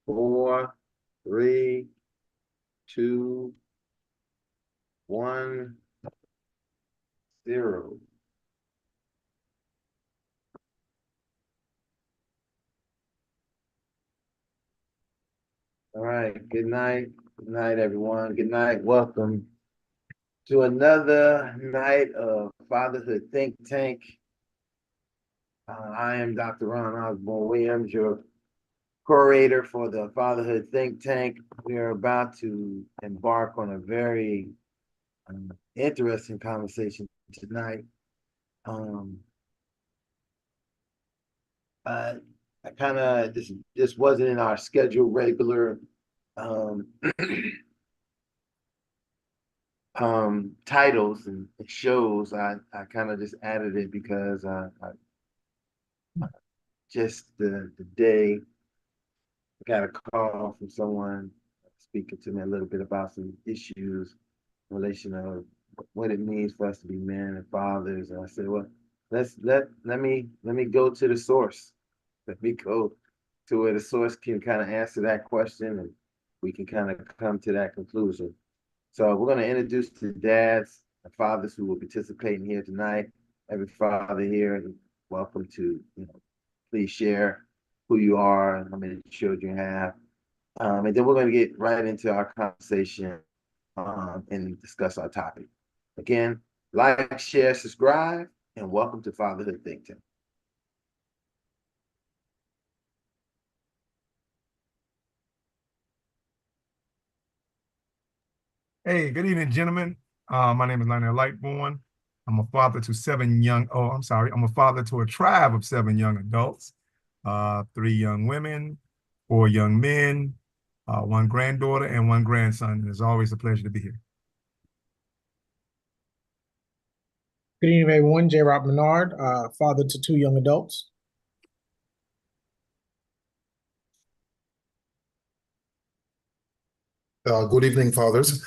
4, 3, 2, 1, 0. All right. Good night. Good night, everyone. Good night. Welcome to another night of Fatherhood Think Tank. I am Dr. Ron Osborne Williams, your curator for the Fatherhood Think Tank. We are about to embark on a very interesting conversation tonight. I kind of this wasn't in our scheduled regular titles and shows. I kind of just added it because I just the day I got a call from someone speaking to me a little bit about some issues in relation to what it means for us to be men and fathers. And I said, well, let me go to the source. Let me go to where the source can kind of answer that question and we can kind of come to that conclusion. So we're going to introduce the dads and fathers who will be participating here tonight. Every father here, welcome to, please share who you are and how many children you have. And then we're going to get right into our conversation and discuss our topic. Again, like, share, subscribe, and welcome to Fatherhood Think Tank. Hey, good evening, gentlemen. My name is Lionel Lightborn. I'm a father to I'm a father to a tribe of 7 young adults, 3 young women, 4 young men, 1 granddaughter, and 1 grandson. And it's always a pleasure to be here. Good evening, everyone. J. Rob Menard, father to 2 young adults. Good evening, fathers.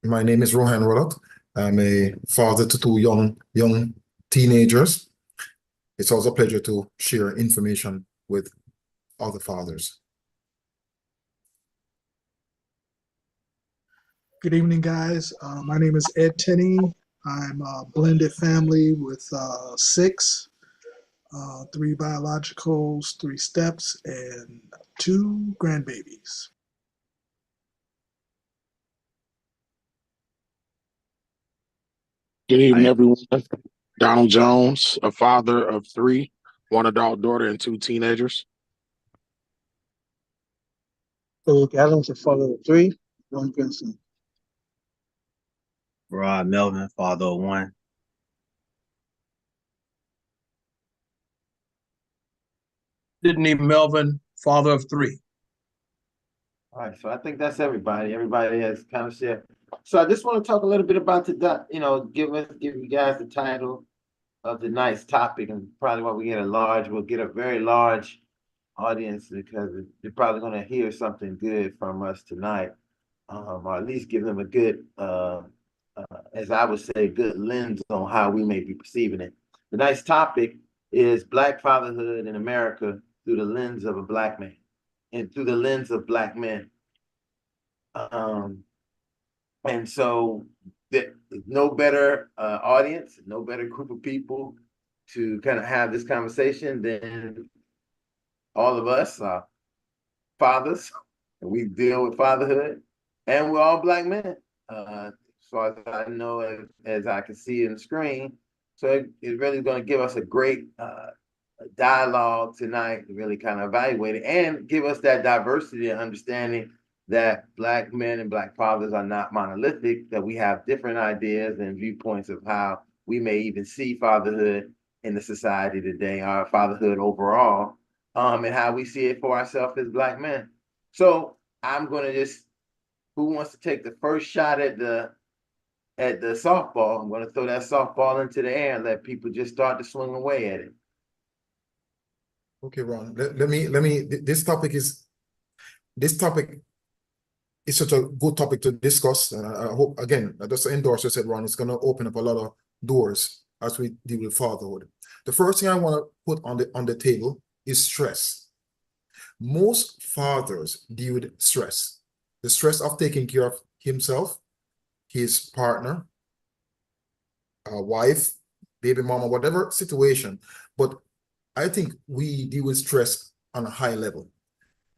My name is Rohan Rollock. I'm a father to 2 young teenagers. It's also a pleasure to share information with other fathers. Good evening, guys. My name is Ed Tenney. I'm a blended family with 6, 3 biologicals, 3 steps, and 2 grandbabies. Good evening, everyone. Donald Jones, a father of 3, 1 adult daughter and 2 teenagers. Philip Adams, a father of 3, 1 grandson. Rod Melvin, father of 1. Sydney Melvin, father of 3. All right, so I think that's everybody. Everybody has kind of shared. So I just want to talk a little bit about give you guys the title of tonight's topic, and probably why we'll get a very large audience because they're probably going to hear something good from us tonight, or at least give them a good, as I would say, good lens on how we may be perceiving it. Tonight's topic is Black fatherhood in America through the lens of a Black man and through the lens of Black men. And so there's no better audience, no better group of people to kind of have this conversation than all of us are fathers, and we deal with fatherhood, and we're all Black men. As far as I know, as I can see in the screen. So it's really going to give us a great dialogue tonight to really kind of evaluate it and give us that diversity and understanding that Black men and Black fathers are not monolithic, that we have different ideas and viewpoints of how we may even see fatherhood in the society today, our fatherhood overall, and how we see it for ourselves as Black men. So I'm going to who wants to take the first shot at the softball? I'm going to throw that softball into the air and let people just start to swing away at it. Okay, Ron, let me, this topic is such a good topic to discuss. And I hope, again, just to endorse what you said, Ron, it's going to open up a lot of doors as we deal with fatherhood. The first thing I want to put on the table is stress. most fathers deal with stress, the stress of taking care of himself, his partner, wife, baby mama, whatever situation. But I think we deal with stress on a high level.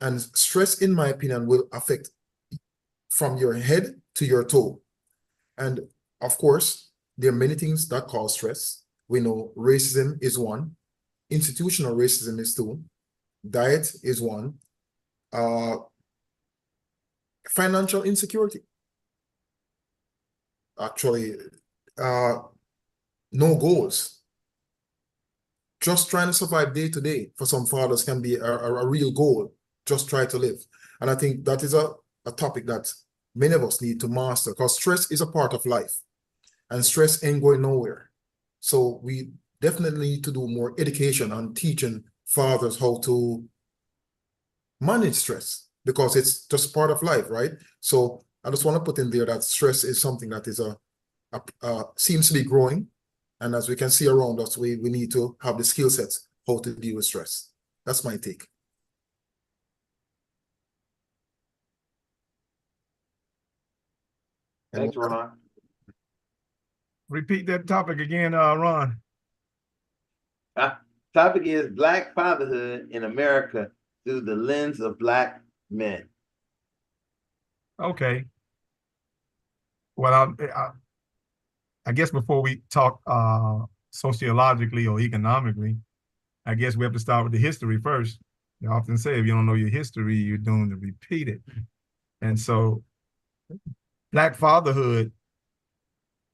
And stress, in my opinion, will affect from your head to your toe. And of course, there are many things that cause stress. We know racism is one, institutional racism is two, diet is one, financial insecurity. Actually, no goals. Just trying to survive day to day for some fathers can be a real goal. Just try to live. And I think that is a topic that many of us need to master, because stress is a part of life and stress ain't going nowhere. So we definitely need to do more education on teaching fathers how to manage stress, because it's just part of life, right? So I just want to put in there that stress is something that is seems to be growing. And as we can see around us, we need to have the skill sets how to deal with stress. That's my take. Thanks, Ron. Repeat that topic again, Ron. Topic is Black fatherhood in America through the lens of Black men. Okay. Well, I guess before we talk sociologically or economically, I guess we have to start with the history first. They often say if you don't know your history, you're doomed to repeat it. And so Black fatherhood,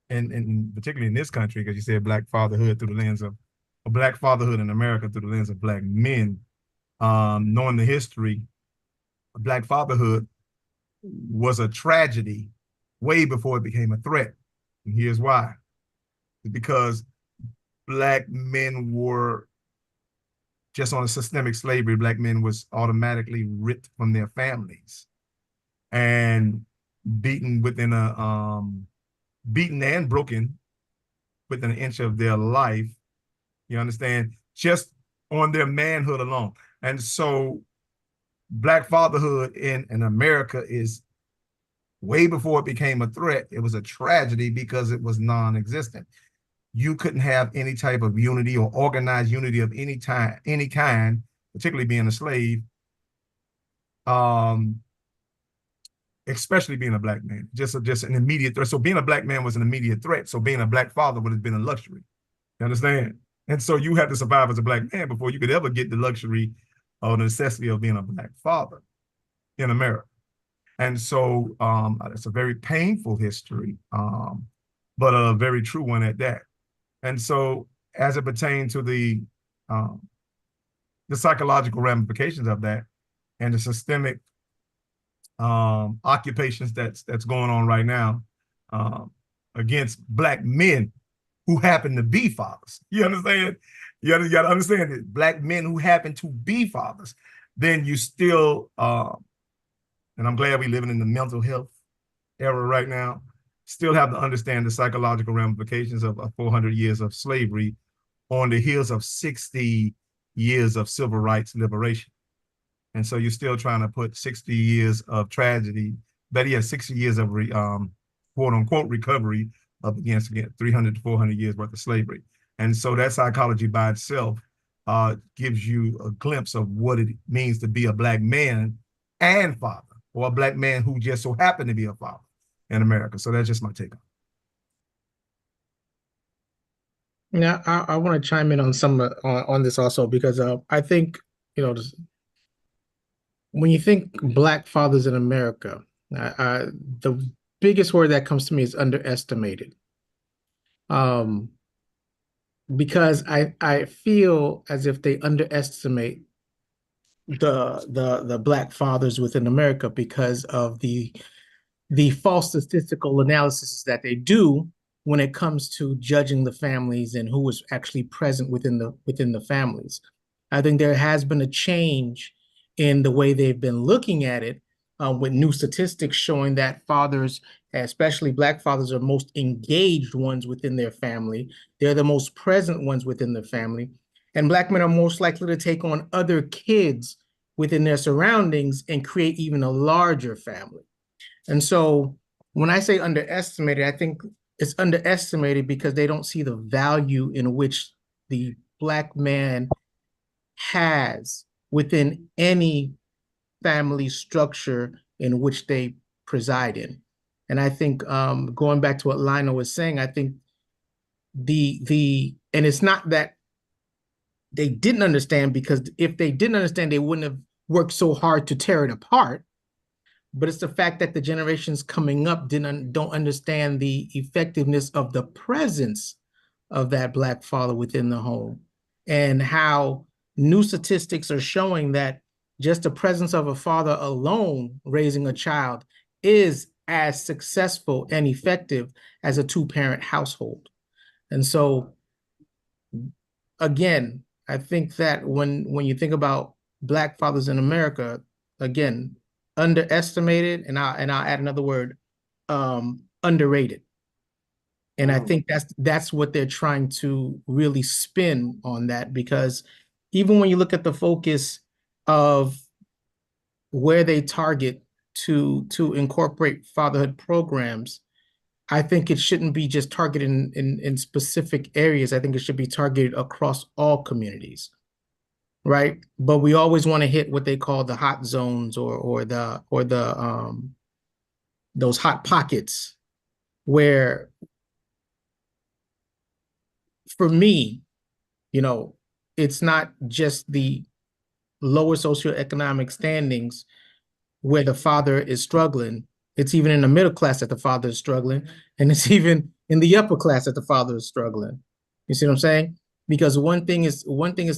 and particularly in this country, because you said Black fatherhood through the lens of Black fatherhood in America through the lens of Black men, knowing the history, Black fatherhood was a tragedy way before it became a threat. And here's why. Because Black men were just on a systemic slavery. Black men was automatically ripped from their families and beaten within beaten and broken within an inch of their life. You understand? Just on their manhood alone. And so Black fatherhood in America is way before it became a threat. It was a tragedy because it was non-existent. You couldn't have any type of unity or organized unity of any kind, particularly being a slave, especially being a Black man, just an immediate threat. So being a Black man was an immediate threat. So being a Black father would have been a luxury. You understand? And so you had to survive as a Black man before you could ever get the luxury or the necessity of being a Black father in America. And so it's a very painful history, but a very true one at that. And so as it pertains to the psychological ramifications of that and the systemic occupations that's going on right now against Black men who happen to be fathers. You understand? You got to understand that Black men who happen to be fathers, then you still, and I'm glad we're living in the mental health era right now, still have to understand the psychological ramifications of 400 years of slavery on the heels of 60 years of civil rights liberation. And so you're still trying to put 60 years of tragedy, but yeah, 60 years of quote unquote recovery up against, again, 300 to 400 years worth of slavery. And so that psychology by itself gives you a glimpse of what it means to be a Black man and father, or a Black man who just so happened to be a father in America. So that's just my take on it. Now, I want to chime in on some on this also, because I think, when you think Black fathers in America, the biggest word that comes to me is underestimated. Because I feel as if they underestimate the Black fathers within America because of the false statistical analysis that they do when it comes to judging the families and who was actually present within the families. I think there has been a change in the way they've been looking at it, with new statistics showing that fathers, especially Black fathers, are most engaged ones within their family. They're the most present ones within the family. And Black men are most likely to take on other kids within their surroundings and create even a larger family. And so when I say underestimated, I think it's underestimated because they don't see the value in which the Black man has within any family structure in which they preside in. And I think going back to what Lionel was saying, I think and it's not that they didn't understand, because if they didn't understand, they wouldn't have worked so hard to tear it apart. But it's the fact that the generations coming up don't understand the effectiveness of the presence of that Black father within the home, and how new statistics are showing that just the presence of a father alone raising a child is as successful and effective as a two-parent household. And so, again, I think that when you think about Black fathers in America, again, underestimated, and I'll add another word, underrated. And I think that's what they're trying to really spin on that, because even when you look at the focus of where they target to incorporate fatherhood programs, I think it shouldn't be just targeted in specific areas. I think it should be targeted across all communities, right? But we always want to hit what they call the hot zones or those hot pockets, where, for me, it's not just the lower socioeconomic standings where the father is struggling. It's even in the middle class that the father is struggling, and it's even in the upper class that the father is struggling. You see what I'm saying? Because one thing is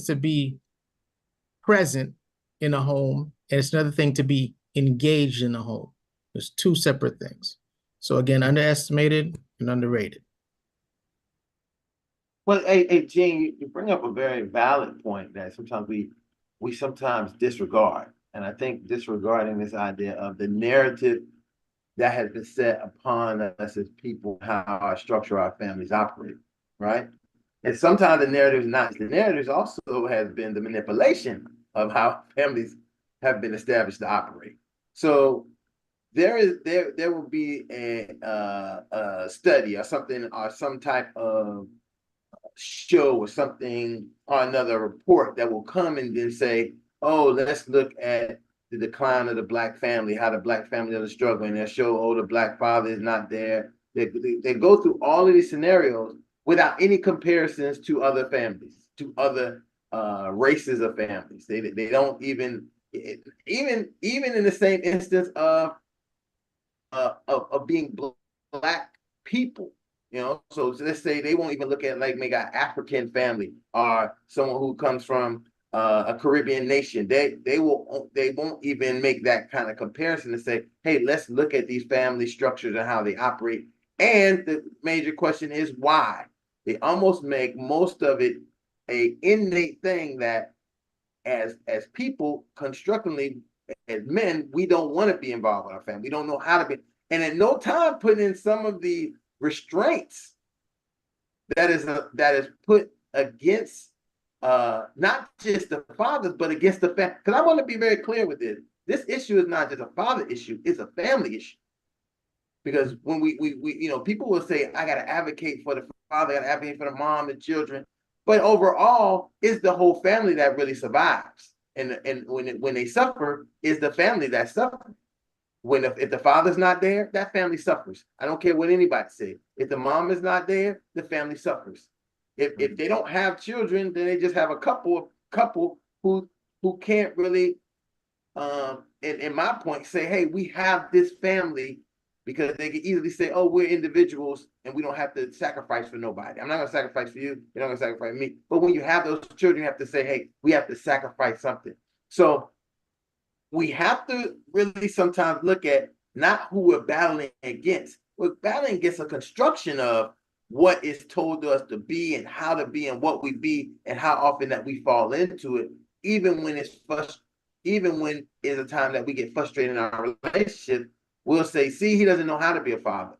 to be present in a home, and it's another thing to be engaged in a home. There's two separate things. So again, underestimated and underrated. Well, hey, Gene, you bring up a very valid point that sometimes we sometimes disregard. And I think disregarding this idea of the narrative that has been set upon us as people, how our structure, our families operate, right? And sometimes the narrative is not. The narrative also has been the manipulation of how families have been established to operate. So there will be a study or something, or some type of show or something, or another report that will come and then say, oh, let's look at the decline of the Black family, how the Black family are struggling. They'll show, oh, the Black father is not there. They go through all of these scenarios without any comparisons to other families, to other races of families. They don't even in the same instance of being Black people. So let's say they won't even look at, like, maybe an African family or someone who comes from a Caribbean nation. They won't even make that kind of comparison to say, hey, let's look at these family structures and how they operate. And the major question is why. They almost make most of it a innate thing that as people constructively, as men, we don't want to be involved with our family. We don't know how to be, and at no time put in some of the restraints that is put against not just the fathers, but against the family. Because I want to be very clear with this. This issue is not just a father issue; it's a family issue. Because when we people will say, I got to advocate for the father, I got to advocate for the mom, the children, but overall, it's the whole family that really survives. And when they suffer, it's the family that suffers. If the father's not there, that family suffers. I don't care what anybody says. If the mom is not there, the family suffers. If they don't have children, then they just have a couple who can't really, in my point, say, hey, we have this family, because they can easily say, oh, we're individuals and we don't have to sacrifice for nobody. I'm not going to sacrifice for you. You're not going to sacrifice me. But when you have those children, you have to say, hey, we have to sacrifice something. So we have to really sometimes look at not who we're battling against. We're battling against a construction of what is told to us to be and how to be and what we be and how often that we fall into it, even when it's a time that we get frustrated in our relationship. We'll say, see, he doesn't know how to be a father.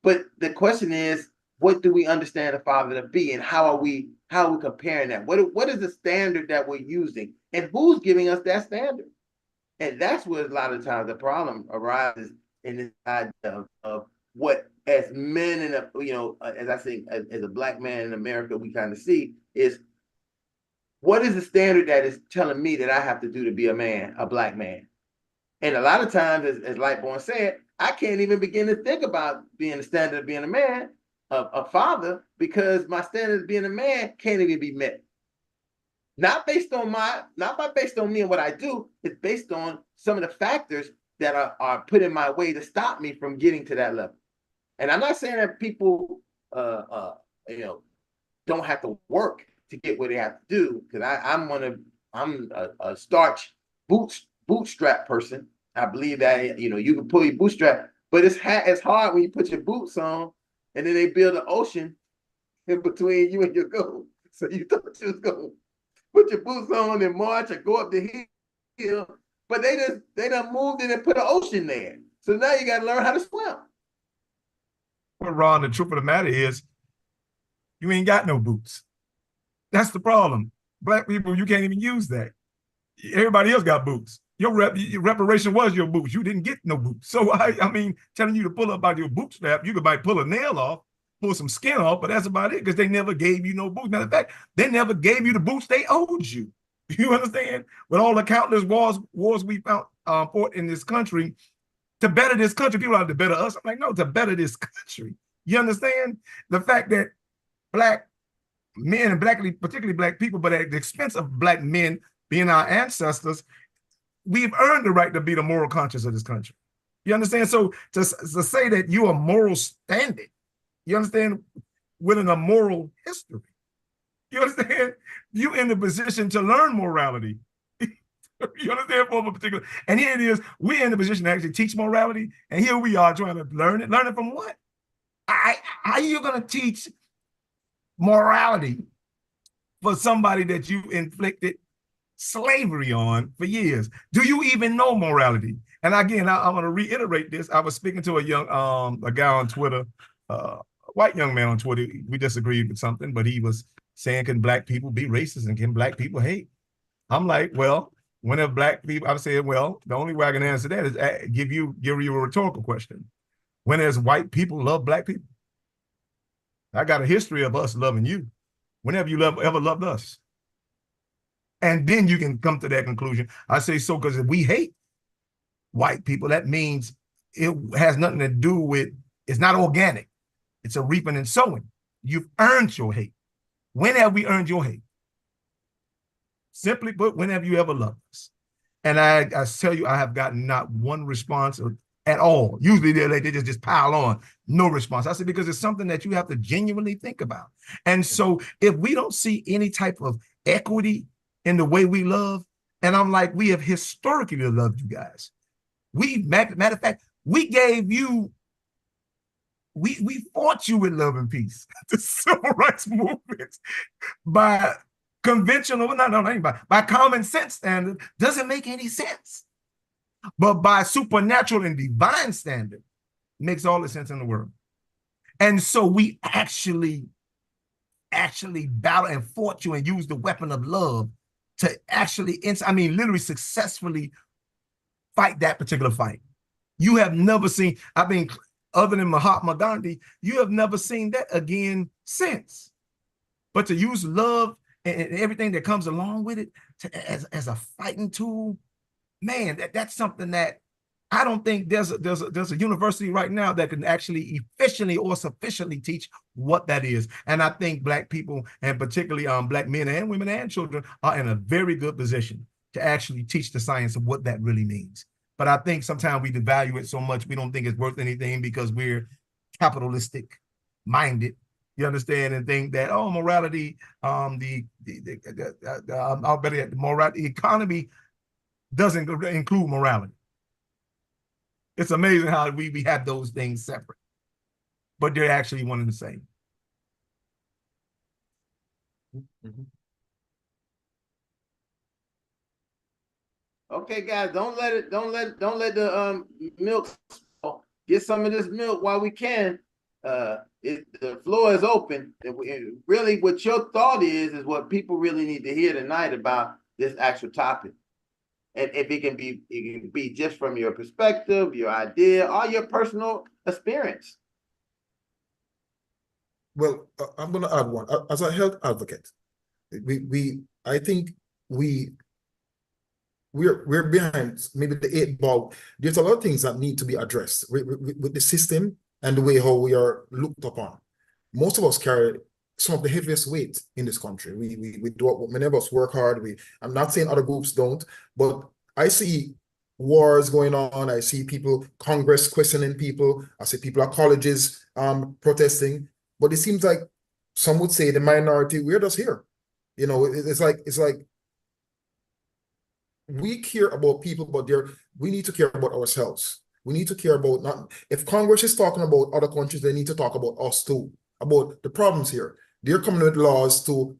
But the question is, what do we understand a father to be, and how are we comparing that? What is the standard that we're using, and who's giving us that standard? And that's where a lot of times the problem arises in this idea of what, as men in a, you know, as I think, as a black man in America, we kind of see is, what is the standard that is telling me that I have to do to be a man, a black man? And a lot of times, as Lightborn said, I can't even begin to think about being the standard of being a man, a father, because my standard of being a man can't even be met. Not based on based on me and what I do, it's based on some of the factors that are put in my way to stop me from getting to that level. And I'm not saying that people you know, don't have to work to get what they have to do, because I'm a starch bootstrap person. I believe that, you know, you can pull your bootstrap, but it's hard when you put your boots on and then they build an ocean in between you and your goal. So you thought you was going to put your boots on and march or go up the hill, but they done moved it and put an ocean there. So now you got to learn how to swim. Well, Ron, the truth of the matter is, you ain't got no boots. That's the problem. Black people, you can't even use that. Everybody else got boots. Your reparation was your boots. You didn't get no boots. So I mean, telling you to pull up by your bootstrap, you could might pull a nail off, pull some skin off, but that's about it, because they never gave you no boots. Matter of fact, they never gave you the boots they owed you. You understand? With all the countless wars we found fought in this country to better this country, people are to better us. I'm like, no, to better this country. You understand? The fact that black men, and particularly black people, but at the expense of black men being our ancestors, we've earned the right to be the moral conscience of this country. You understand? So to say that you're a moral standard, you understand, within a moral history, you understand, you in the position to learn morality. You understand, from a particular, and here it is, we're in the position to actually teach morality, and here we are trying to learn it. Learn it from what? How are you going to teach morality for somebody that you inflicted slavery on for years? Do you even know morality? And again, I'm going to reiterate this. I was speaking to a guy on Twitter, a white young man on Twitter. We disagreed with something, but he was saying, can black people be racist and can black people hate? I'm like, well, whenever black people, I'm saying, well, the only way I can answer that is give you a rhetorical question. When there's white people love black people? I got a history of us loving you. Whenever you ever loved us? And then you can come to that conclusion. I say so because if we hate white people, that means it has nothing to do with, it's not organic. It's a reaping and sowing. You've earned your hate. When have we earned your hate? Simply put, when have you ever loved us? And I tell you, I have gotten not one response at all. Usually they just pile on, no response. I said, because it's something that you have to genuinely think about. And so if we don't see any type of equity in the way we love, and I'm like, we have historically loved you guys. Matter of fact, we gave you, we fought you with love and peace, the civil rights movement, by conventional, by common sense standard, doesn't make any sense. But by supernatural and divine standard, makes all the sense in the world. And so we actually battle and fought you and used the weapon of love to actually, literally successfully fight that particular fight. You have never seen, other than Mahatma Gandhi, you have never seen that again since. But to use love and everything that comes along with it as a fighting tool, man, that's something that I don't think there's a university right now that can actually efficiently or sufficiently teach what that is. And I think black people, and particularly black men and women and children, are in a very good position to actually teach the science of what that really means. But I think sometimes we devalue it so much we don't think it's worth anything because we're capitalistic minded. You understand, and think that, oh, morality, the economy doesn't include morality. It's amazing how we have those things separate, but they're actually one and the same. Mm-hmm. Okay, guys, don't let the milk spoil. Get some of this milk while we can. The floor is open. Really, what your thought is what people really need to hear tonight about this actual topic. And if it can be just from your perspective, your idea, or your personal experience. Well, I'm going to add one. As a health advocate, I think we're behind maybe the 8 ball. There's a lot of things that need to be addressed with the system and the way how we are looked upon. Most of us carry some of the heaviest weight in this country. We do, many of us work hard. I'm not saying other groups don't, but I see wars going on. I see people, Congress questioning people. I see people at colleges protesting. But it seems like some would say the minority, we're just here. You know, it's like we care about people, but we need to care about ourselves. We need to care about, not if Congress is talking about other countries, they need to talk about us too, about the problems here. They're coming with laws to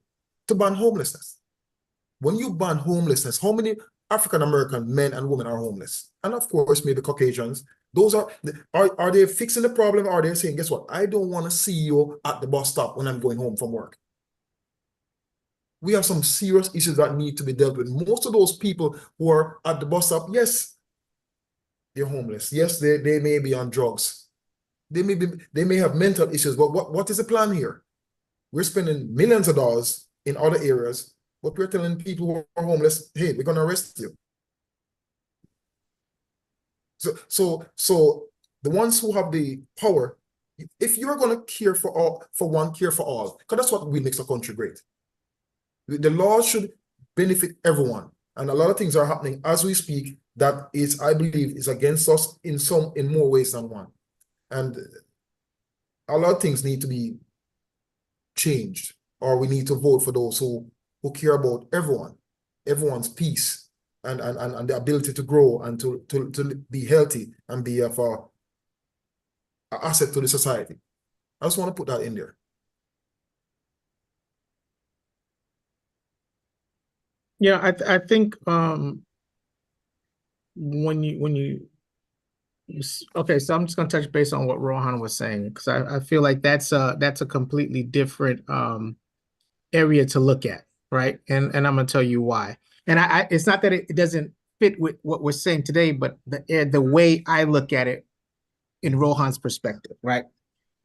ban homelessness. When you ban homelessness, how many African American men and women are homeless? And of course, maybe Caucasians. Those are they fixing the problem, or are they saying, guess what? I don't want to see you at the bus stop when I'm going home from work. We have some serious issues that need to be dealt with. Most of those people who are at the bus stop, yes, they're homeless. Yes, they may be on drugs. They may have mental issues, but what is the plan here? We're spending millions of dollars in other areas, but we're telling people who are homeless, hey, we're going to arrest you. So the ones who have the power, if you're going to care for one, care for all, because that's what makes a country great. The law should benefit everyone. And a lot of things are happening as we speak that is, I believe, is against us in more ways than one. And a lot of things need to be changed, or we need to vote for those who care about everyone's peace and the ability to grow and to be healthy and be an asset to the society. I just want to put that in there. Yeah, I think when you okay, so I'm just gonna touch base on what Rohan was saying, because I feel like that's a completely different area to look at, right? And I'm gonna tell you why. And it's not that it doesn't fit with what we're saying today, but the way I look at it in Rohan's perspective, right?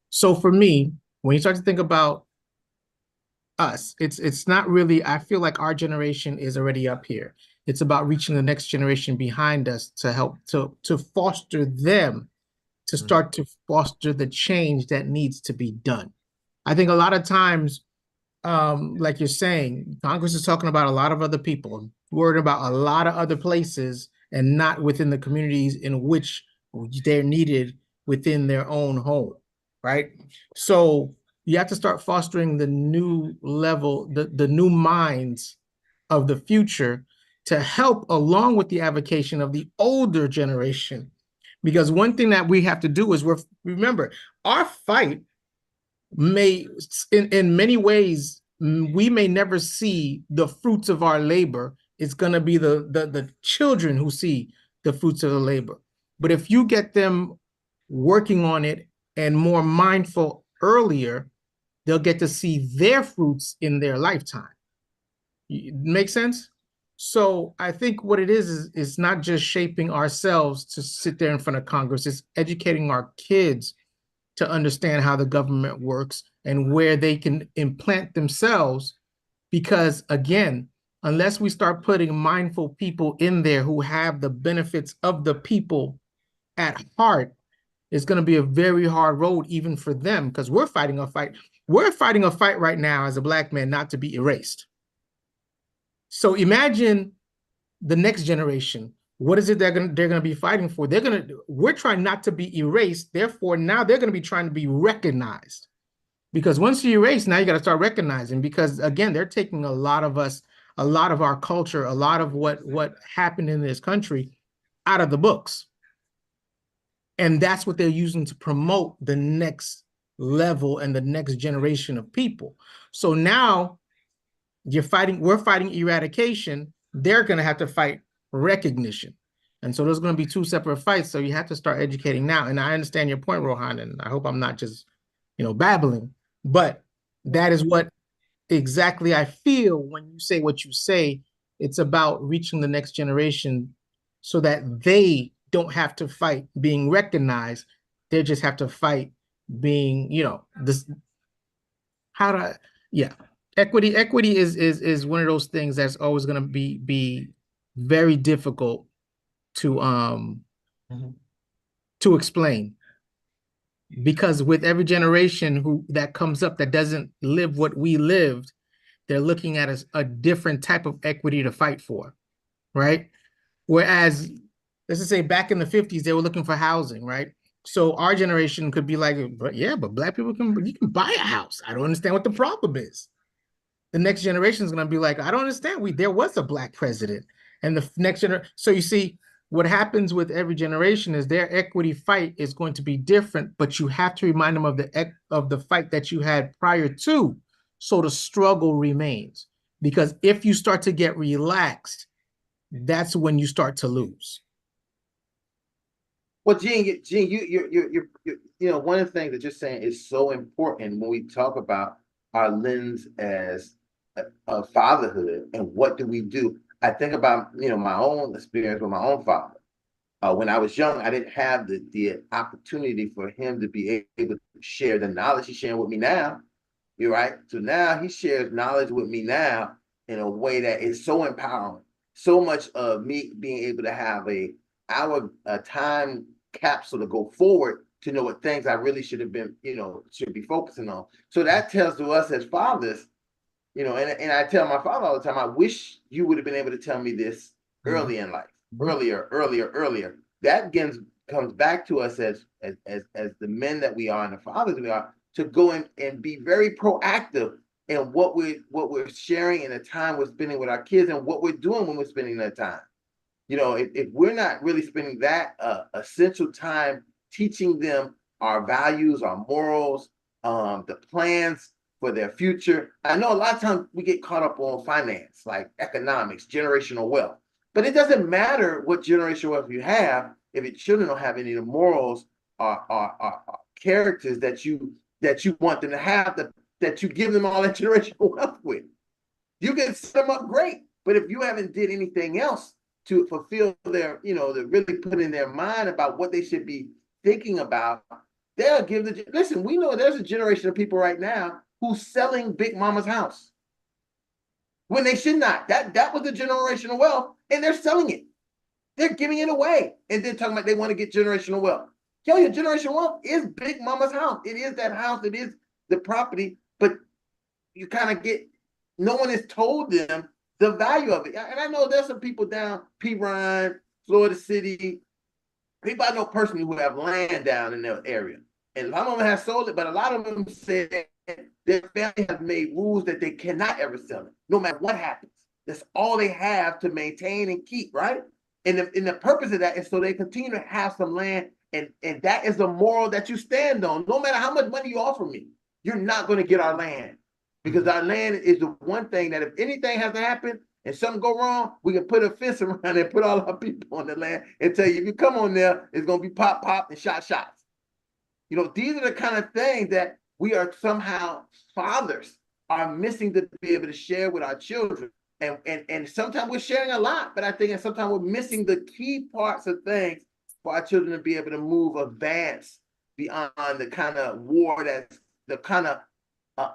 So for me, when you start to think about us, it's not really, I feel like our generation is already up here. It's about reaching the next generation behind us to help to foster them, to start to foster the change that needs to be done. I think a lot of times, like you're saying, Congress is talking about a lot of other people, worried about a lot of other places, and not within the communities in which they're needed within their own home, right? So you have to start fostering the new level, the new minds of the future to help along with the avocation of the older generation. Because one thing that we have to do is remember, our fight may, in many ways, we may never see the fruits of our labor. It's going to be the children who see the fruits of the labor. But if you get them working on it and more mindful earlier, they'll get to see their fruits in their lifetime. Make sense? So I think what it is not just shaping ourselves to sit there in front of Congress, it's educating our kids to understand how the government works and where they can implant themselves. Because again, unless we start putting mindful people in there who have the benefits of the people at heart, it's going to be a very hard road even for them, because we're fighting a fight. We're fighting a fight right now as a Black man not to be erased. So imagine the next generation. What is it they're gonna be fighting for? We're trying not to be erased. Therefore, now they're gonna be trying to be recognized. Because once you erase, now you got to start recognizing. Because again, they're taking a lot of us, a lot of our culture, a lot of what happened in this country out of the books. And that's what they're using to promote the next level and the next generation of people. So now we're fighting eradication. They're going to have to fight recognition. And so there's going to be two separate fights. So you have to start educating now. And I understand your point, Rohan, and I hope I'm not just, babbling, but that is what exactly I feel when you say what you say It's about reaching the next generation so that they don't have to fight being recognized. They just have to fight being, this, how to, yeah. Equity is one of those things that's always going to be very difficult to to explain, because with every generation that comes up that doesn't live what we lived, they're looking at a different type of equity to fight for, right? Whereas, let's just say back in the 50s, they were looking for housing, right? So our generation could be like, but yeah, but black people you can buy a house. I don't understand what the problem is. The next generation is going to be like, I don't understand. There was a black president, and the next generation. So you see, what happens with every generation is their equity fight is going to be different, but you have to remind them of the fight that you had prior to, so the struggle remains. Because if you start to get relaxed, that's when you start to lose. Well, Gene, you're one of the things that you're saying is so important when we talk about our lens as of fatherhood and what do we do. I think about my own experience with my own father. When I was young, I didn't have the opportunity for him to be able to share the knowledge he's sharing with me now. You're right. So now he shares knowledge with me now in a way that is so empowering. So much of me being able to have a time capsule to go forward to know what things I really should have been, should be focusing on. So that tells to us as fathers, and I tell my father all the time, I wish you would have been able to tell me this early in life, earlier. That comes back to us as the men that we are and the fathers we are, to go and be very proactive in what we're sharing in the time we're spending with our kids and what we're doing when we're spending that time. If we're not really spending that essential time teaching them our values, our morals, the plans for their future. I know a lot of times we get caught up on finance, like economics, generational wealth, but it doesn't matter what generational wealth you have if your children don't have any of the morals or characters that you want them to have, that you give them all that generational wealth with. You can set them up great, but if you haven't did anything else to fulfill their, to really put in their mind about what they should be thinking about, they'll give listen, we know there's a generation of people right now who's selling Big Mama's house when they should not. That was the generational wealth, and they're selling it. They're giving it away, and then talking about they want to get generational wealth. Yo, your generational wealth is Big Mama's house. It is that house. It is the property, but you kind of no one has told them the value of it. And I know there's some people down P. Ryan, Florida City, people I know personally who have land down in their area. And some of them have sold it, but a lot of them said their family has made rules that they cannot ever sell it, no matter what happens. That's all they have to maintain and keep, right? And the purpose of that is so they continue to have some land, and that is the moral that you stand on. No matter how much money you offer me, you're not going to get our land. Because our land is the one thing that if anything has to happen and something go wrong, we can put a fence around it and put all our people on the land and tell you, if you come on there, it's going to be pop, and shots. These are the kind of things that we are somehow, fathers are missing to be able to share with our children. And sometimes we're sharing a lot, but I think sometimes we're missing the key parts of things for our children to be able to advance beyond the kind of war that's the kind of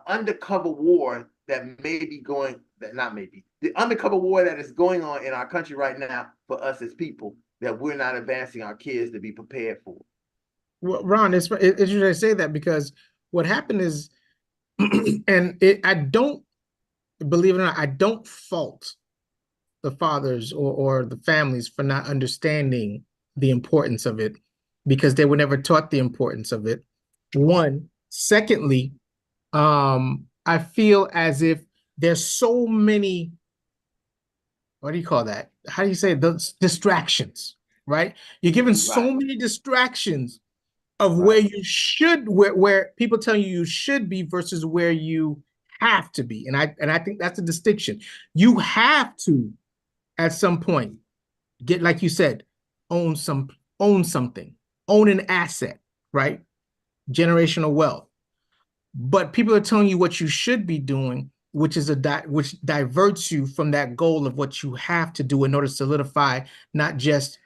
undercover war that may be the undercover war that is going on in our country right now for us as people, that we're not advancing our kids to be prepared for. Well, Ron, it's interesting to say that, because what happened is, I don't, believe it or not, I don't fault the fathers or the families for not understanding the importance of it, because they were never taught the importance of it. One. Secondly, I feel as if there's so many, what do you call that? How do you say it? Those distractions, right? You're given so many distractions of where you should, where people tell you should be versus where you have to be. And I think that's a distinction. You have to, at some point, get, like you said, own something, own an asset, right? Generational wealth. But people are telling you what you should be doing, which is which diverts you from that goal of what you have to do in order to solidify not just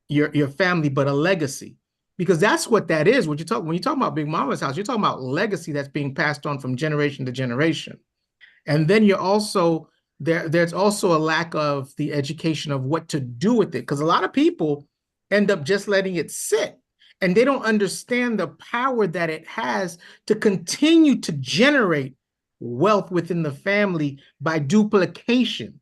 your family, but a legacy. Because that's what that is. When you talk about Big Mama's house, you're talking about legacy that's being passed on from generation to generation. And then you're also there's also a lack of the education of what to do with it. Because a lot of people end up just letting it sit, and they don't understand the power that it has to continue to generate wealth within the family by duplication.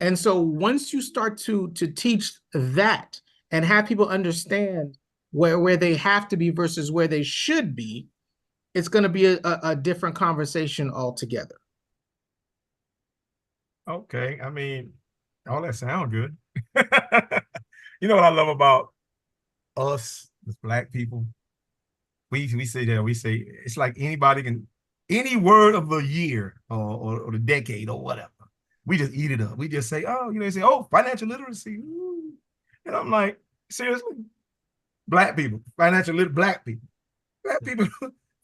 And so once you start to teach that and have people understand where they have to be versus where they should be, it's going to be a different conversation altogether. Okay, I mean, all that sound good. You know what I love about us as Black people? We say that, we say it's like anybody can, any word of the year or the decade or whatever, we just eat it up. We just say, oh, they say, oh, financial literacy. Ooh. And I'm like, seriously? Black people, Black people. Black people,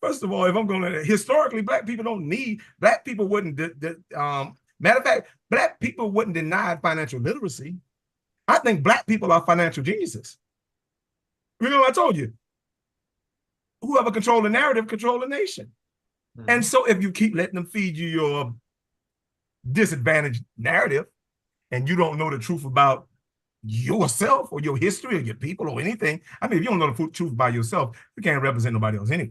first of all, if I'm going to, historically, Black people don't need, Black people wouldn't, matter of fact, Black people wouldn't deny financial literacy. I think Black people are financial geniuses. You know what I told you? Whoever control the narrative, control the nation. Mm-hmm. And so if you keep letting them feed you your disadvantaged narrative and you don't know the truth about yourself or your history or your people or anything, I mean, if you don't know the truth about yourself, you can't represent nobody else anyway.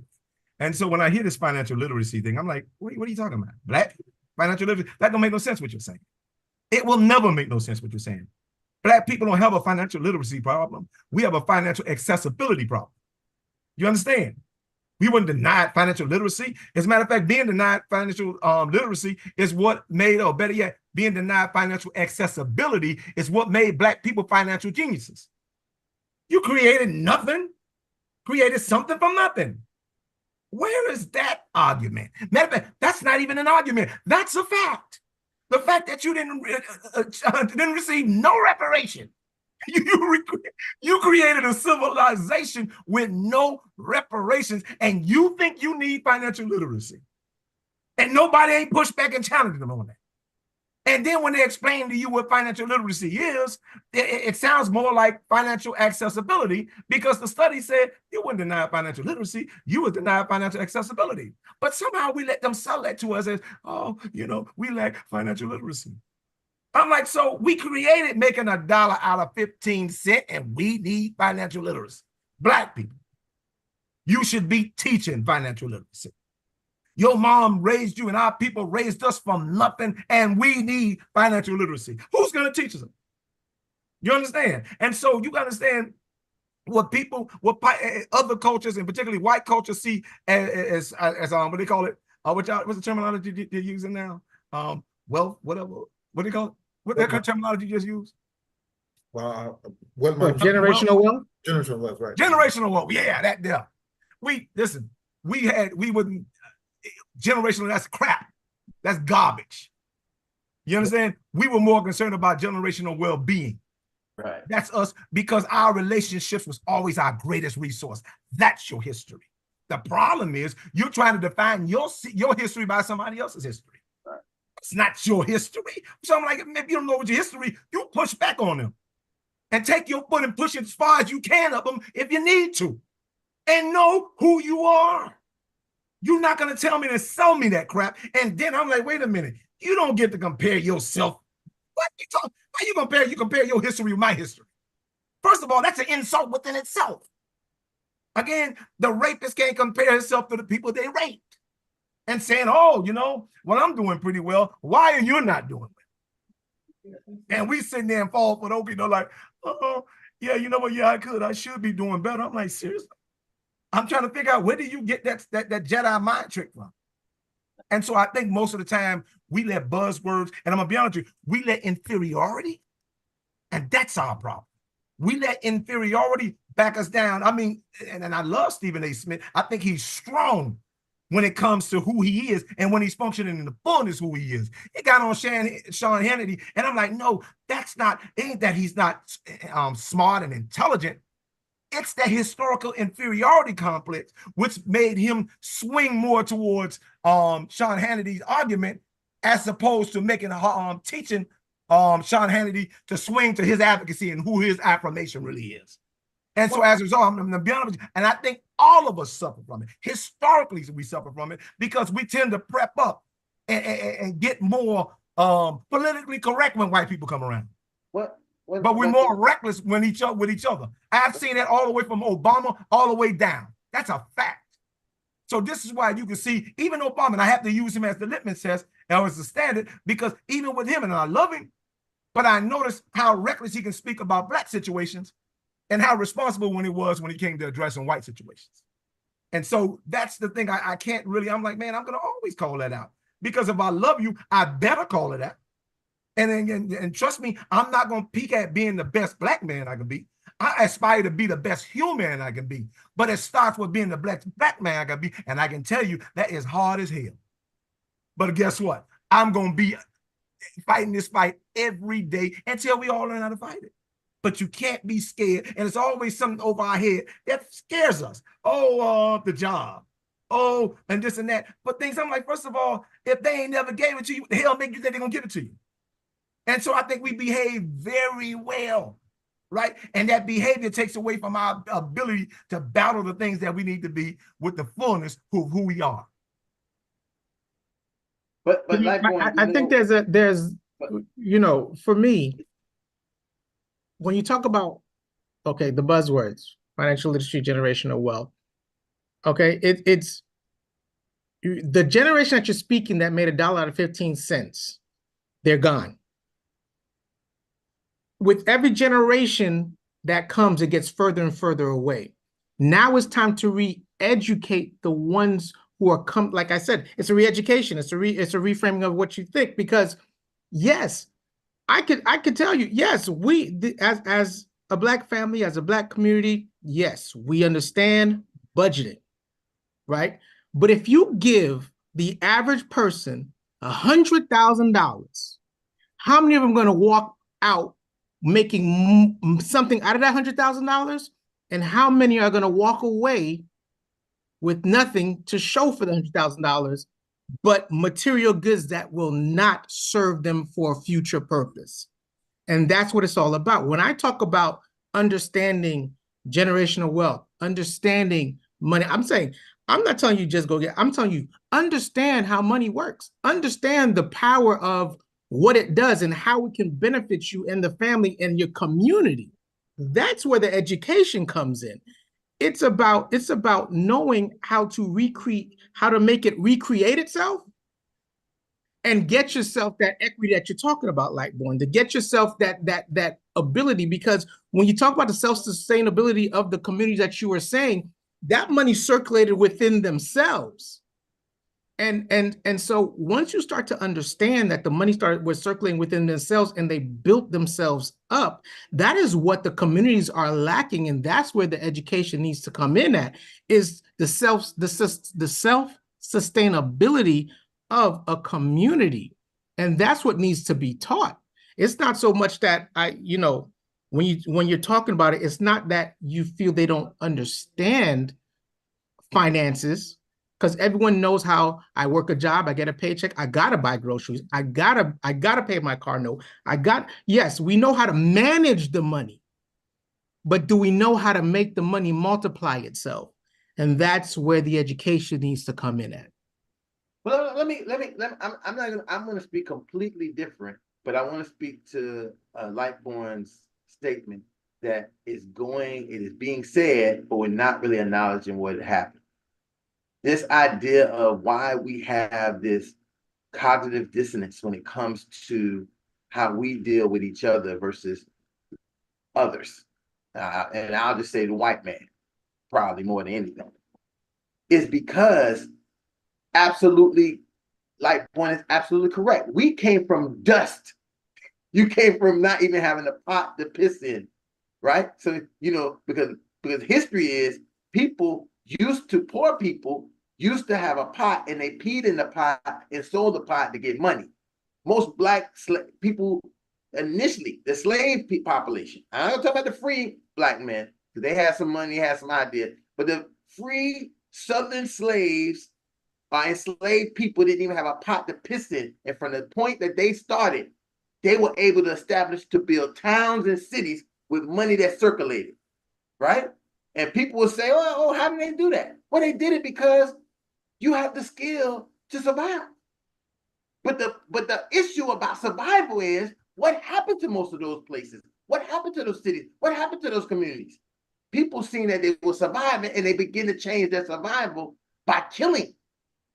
And so when I hear this financial literacy thing, I'm like, what are you talking about? Black people? Financial literacy? That don't make no sense what you're saying. It will never make no sense what you're saying. Black people don't have a financial literacy problem. We have a financial accessibility problem. You understand? We weren't denied financial literacy. As a matter of fact, being denied financial literacy is what made, or better yet, being denied financial accessibility is what made Black people financial geniuses. You created nothing, created something from nothing. Where is that argument? Matter of fact, that's not even an argument. That's a fact. The fact that you didn't receive no reparation. You created a civilization with no reparations, and you think you need financial literacy. And nobody ain't pushed back and challenged them on that. And then when they explain to you what financial literacy is, it sounds more like financial accessibility, because the study said you weren't denied financial literacy, you were denied financial accessibility. But somehow we let them sell that to us as, oh, we lack financial literacy. I'm like, so we created making $1 out of 15 cents, and we need financial literacy. Black people, you should be teaching financial literacy. Your mom raised you and our people raised us from nothing, and we need financial literacy. Who's going to teach us? You understand? And so you understand what other cultures, and particularly white cultures, see as what they call it, what's the terminology they're using now? Wealth, whatever. What do they call it? What that terminology you just used? Well, generational wealth? Generational wealth, right. Generational wealth, yeah, that there. We wouldn't, generational, that's crap. That's garbage. You understand? We were more concerned about generational well-being. Right. That's us, because our relationships was always our greatest resource. That's your history. The problem is you're trying to define your history by somebody else's history. Right. It's not your history. So I'm like, if you don't know what your history, you push back on them and take your foot and push it as far as you can up them if you need to, and know who you are. You're not going to tell me to sell me that crap. And then I'm like, wait a minute. You don't get to compare yourself. What you talking? How you compare? You compare your history with my history. First of all, that's an insult within itself. Again, the rapist can't compare himself to the people they raped and saying, oh, well, I'm doing pretty well. Why are you not doing well? And we sitting there and fall for those, like, oh, yeah, you know what? Yeah, I should be doing better. I'm like, seriously? I'm trying to figure out, where do you get that Jedi mind trick from? And so I think most of the time we let buzzwords, and I'm gonna be honest with you, we let inferiority, and that's our problem. We let inferiority back us down. I mean, and I love Stephen A. Smith. I think he's strong when it comes to who he is, and when he's functioning in the fullness who he is. He got on Sean Hannity, and I'm like, no, ain't that he's not smart and intelligent. It's that historical inferiority complex which made him swing more towards Sean Hannity's argument as opposed to making teaching Sean Hannity to swing to his advocacy and who his affirmation really is. And so as a result, I'm going to be honest with you, and I think all of us suffer from it. Historically, we suffer from it because we tend to prep up and get more politically correct when white people come around. But we're more reckless with each other. I've seen that all the way from Obama all the way down. That's a fact. So this is why you can see, even Obama, and I have to use him as the litmus test, or as the standard, because even with him, and I love him, but I notice how reckless he can speak about black situations and how responsible when he came to addressing white situations. And so that's the thing I can't really, I'm like, man, I'm going to always call that out. Because if I love you, I better call it out. And trust me, I'm not going to peek at being the best black man I can be. I aspire to be the best human I can be. But it starts with being the black man I can be. And I can tell you that is hard as hell. But guess what? I'm going to be fighting this fight every day until we all learn how to fight it. But you can't be scared. And it's always something over our head that scares us. Oh, the job. Oh, and this and that. But things, I'm like, first of all, if they ain't never gave it to you, what the hell make you think they're going to give it to you? And so I think we behave very well, right? And that behavior takes away from our ability to battle the things that we need to be with the fullness of who we are. But like I think there's you know, for me, when you talk about, okay, the buzzwords, financial literacy, generational wealth, okay, it's the generation that you're speaking that made $1 out of 15 cents, they're gone. With every generation that comes, it gets further and further away. Now it's time to re-educate the ones who are like I said, it's a re-education, it's a reframing of what you think, because yes, I could tell you, yes, as a black family, as a black community, yes, we understand budgeting, right? But if you give the average person $100,000, how many of them are going to walk out making something out of that $100,000? And how many are going to walk away with nothing to show for the $100,000, but material goods that will not serve them for a future purpose? And that's what it's all about. When I talk about understanding generational wealth, understanding money, I'm not telling you just go get, I'm telling you, understand how money works. Understand the power of what it does and how it can benefit you and the family and your community. That's where the education comes in. It's about knowing how to make it recreate itself and get yourself that equity that you're talking about, Lightborn, to get yourself that ability. Because when you talk about the self-sustainability of the communities that you were saying, that money circulated within themselves. And so once you start to understand that the money was circulating within themselves and they built themselves up, that is what the communities are lacking. And that's where the education needs to come in at, is the self-sustainability of a community. And that's what needs to be taught. It's not so much that when you're talking about it, it's not that you feel they don't understand finances, because everyone knows how I work a job, I get a paycheck, I gotta buy groceries, I gotta pay my car note. Yes, we know how to manage the money, but do we know how to make the money multiply itself? And that's where the education needs to come in at. Well, I'm going to speak completely different, but I want to speak to Lightborn's statement that it is being said, but we're not really acknowledging what happened. This idea of why we have this cognitive dissonance when it comes to how we deal with each other versus others. And I'll just say the white man, probably more than anything, is because absolutely, Lightborn is absolutely correct. We came from dust. You came from not even having a pot to piss in, right? So, because history is poor people used to have a pot and they peed in the pot and sold the pot to get money. Most black people initially, the slave population, I'm not talking about the free black men, because they had some money, had some idea, but the free Southern slaves enslaved people didn't even have a pot to piss in. And from the point that they started, they were able to establish, to build towns and cities with money that circulated, right? And people will say, oh, how did they do that? Well, they did it because you have the skill to survive. But the issue about survival is, what happened to most of those places? What happened to those cities? What happened to those communities? People seen that they were surviving, and they begin to change their survival by killing.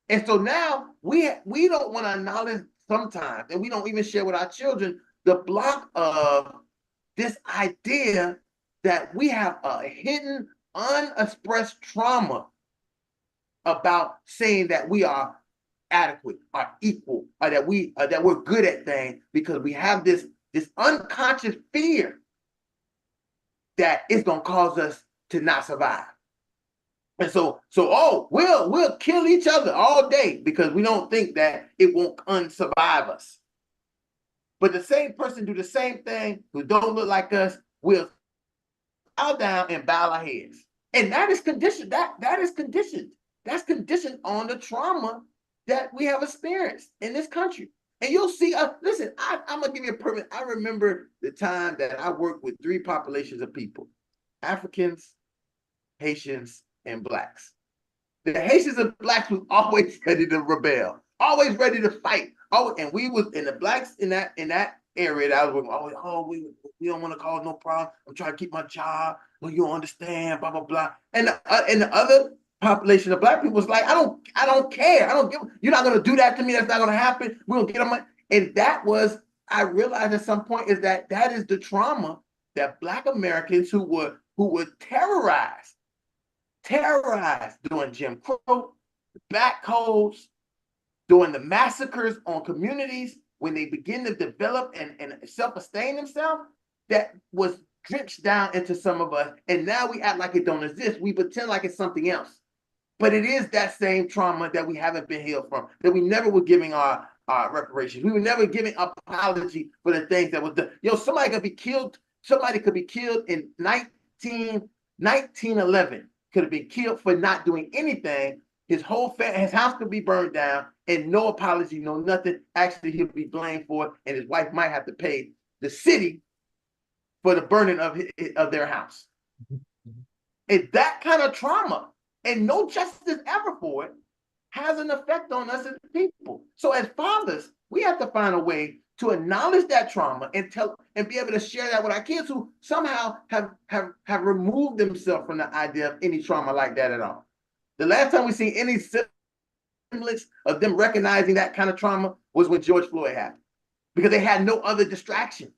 And so now we don't want to acknowledge sometimes, and we don't even share with our children, the block of this idea that we have a hidden, unexpressed trauma about saying that we are adequate, are equal, or that we're good at things, because we have this unconscious fear that it's gonna cause us to not survive. And so we'll kill each other all day because we don't think that it won't unsurvive us. But the same person do the same thing who don't look like us, will bow down and bow our heads. And that is conditioned. That is conditioned. That's conditioned on the trauma that we have experienced in this country. And you'll see, listen, I'm gonna give you a permit. I remember the time that I worked with 3 populations of people: Africans, Haitians, and Blacks. The Haitians and Blacks was always ready to rebel, always ready to fight. And we was in the Blacks in that area that I was with, always, we don't want to cause no problem. I'm trying to keep my job. Well, you don't understand, blah, blah, blah. And the other population of Black people was like, I don't care. You're not gonna do that to me. That's not gonna happen. We don't get them. And that was, I realized at some point, is that is the trauma that Black Americans who were terrorized during Jim Crow, the Black codes, during the massacres on communities, when they begin to develop and self-sustain themselves, that was drenched down into some of us. And now we act like it don't exist. We pretend like it's something else. But it is that same trauma that we haven't been healed from, that we never were giving our reparations. We were never giving apology for the things that was done. Somebody could be killed. Somebody could be killed in 1911. Could have been killed for not doing anything. His house could be burned down, and no apology, no nothing. Actually, he'll be blamed for it, and his wife might have to pay the city for the burning of their house. It's that kind of trauma, and no justice ever for it, has an effect on us as people. So as fathers, we have to find a way to acknowledge that trauma and be able to share that with our kids who somehow have removed themselves from the idea of any trauma like that at all. The last time we see any semblance of them recognizing that kind of trauma was when George Floyd happened, because they had no other distraction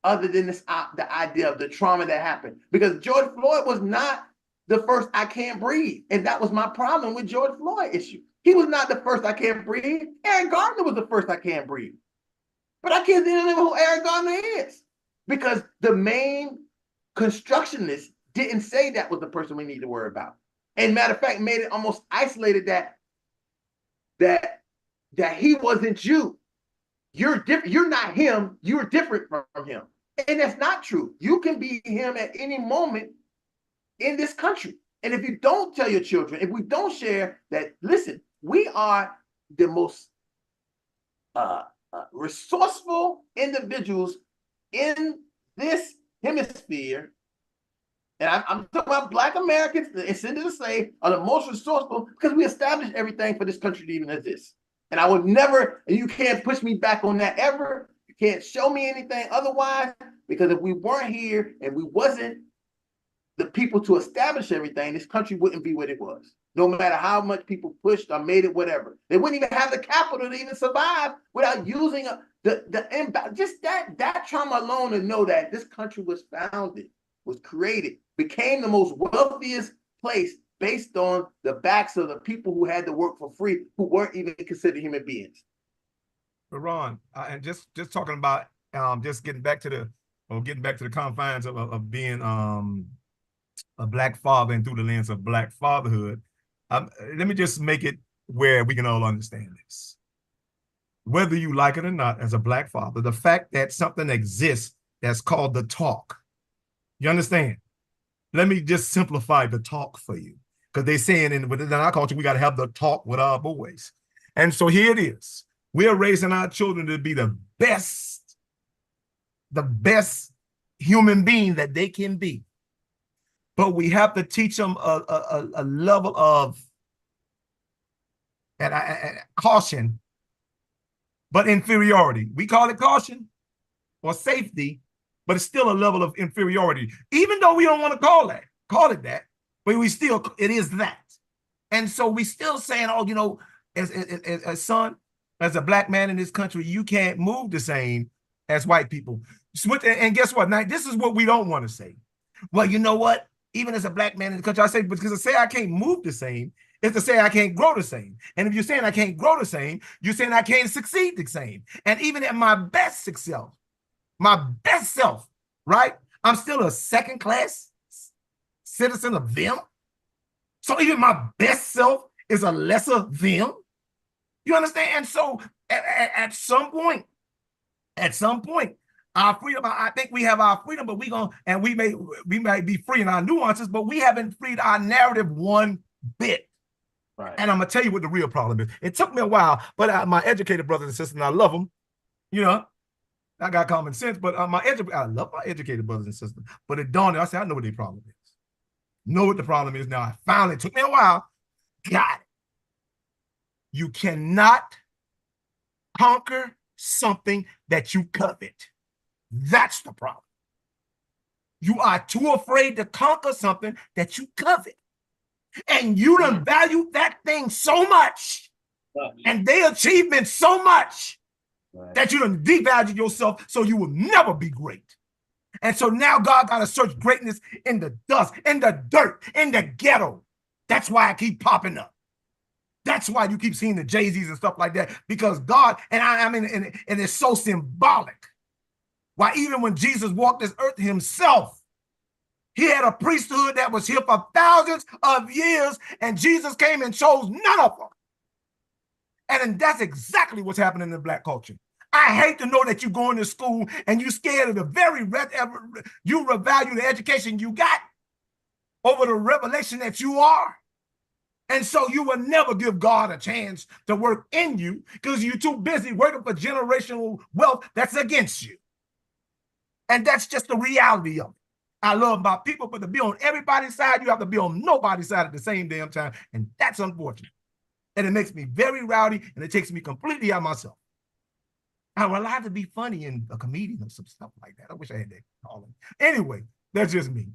other than the idea of the trauma that happened. Because George Floyd was not the first I can't breathe. And that was my problem with George Floyd issue. He was not the first I can't breathe. Eric Gardner was the first I can't breathe. But I can't even know who Eric Gardner is, because the main constructionist didn't say that was the person we need to worry about. And matter of fact, made it almost isolated that he wasn't you. You're different. You're not him. You're different from him. And that's not true. You can be him at any moment in this country. And if you don't tell your children, if we don't share that, listen, we are the most resourceful individuals in this hemisphere. And I'm talking about Black Americans, the descendants of slaves, are the most resourceful because we established everything for this country to even exist. And I would never, and you can't push me back on that ever. You can't show me anything otherwise, because if we weren't here and we wasn't the people to establish everything, this country wouldn't be what it was. No matter how much people pushed or made it whatever. They wouldn't even have the capital to even survive without using just that trauma alone, to know that this country was founded, was created, became the most wealthiest place based on the backs of the people who had to work for free, who weren't even considered human beings. But Ron, and just talking about just getting back to the confines of being a Black father and through the lens of Black fatherhood, let me just make it where we can all understand this. Whether you like it or not, as a Black father, the fact that something exists that's called the talk, you understand? Let me just simplify the talk for you, because they're saying within our culture, we got to have the talk with our boys. And so here it is. We're raising our children to be the best human being that they can be. But we have to teach them a level of caution, but inferiority. We call it caution or safety, but it's still a level of inferiority, even though we don't want to call it that, but it is that. And so we still saying, oh, you know, as a son, as a black man in this country, you can't move the same as white people. And guess what? Now, this is what we don't want to say. Well, you know what? Even as a black man in the country, I say, because to say I can't move the same is to say I can't grow the same. And if you're saying I can't grow the same, you're saying I can't succeed the same. And even at my best self, right? I'm still a second-class citizen of them. So even my best self is a lesser them. You understand? And so at some point, our freedom, I think we have our freedom, but we might be free in our nuances, but we haven't freed our narrative one bit. Right. And I'm gonna tell you what the real problem is. It took me a while, but my educated brothers and sisters, and I love them, you know, I got common sense, but I love my educated brothers and sisters. But it dawned on me, I said, I know what the problem is. Know what the problem is now. I finally, it took me a while, got it. You cannot conquer something that you covet. That's the problem. You are too afraid to conquer something that you covet. And you don't value that thing so much and their achievement so much that you don't devalue yourself, so you will never be great. And so now God got to search greatness in the dust, in the dirt, in the ghetto. That's why I keep popping up. That's why you keep seeing the Jay-Z's and stuff like that, because God, and it's so symbolic. Why even when Jesus walked this earth himself, he had a priesthood that was here for thousands of years, and Jesus came and chose none of them. And that's exactly what's happening in black culture. I hate to know that you're going to school and you're scared of you revalue the education you got over the revelation that you are. And so you will never give God a chance to work in you because you're too busy working for generational wealth that's against you. And that's just the reality of it. I love my people, but to be on everybody's side, you have to be on nobody's side at the same damn time. And that's unfortunate. And it makes me very rowdy, and it takes me completely out of myself. I would like to be funny and a comedian or some stuff like that. I wish I had that calling. Anyway, that's just me.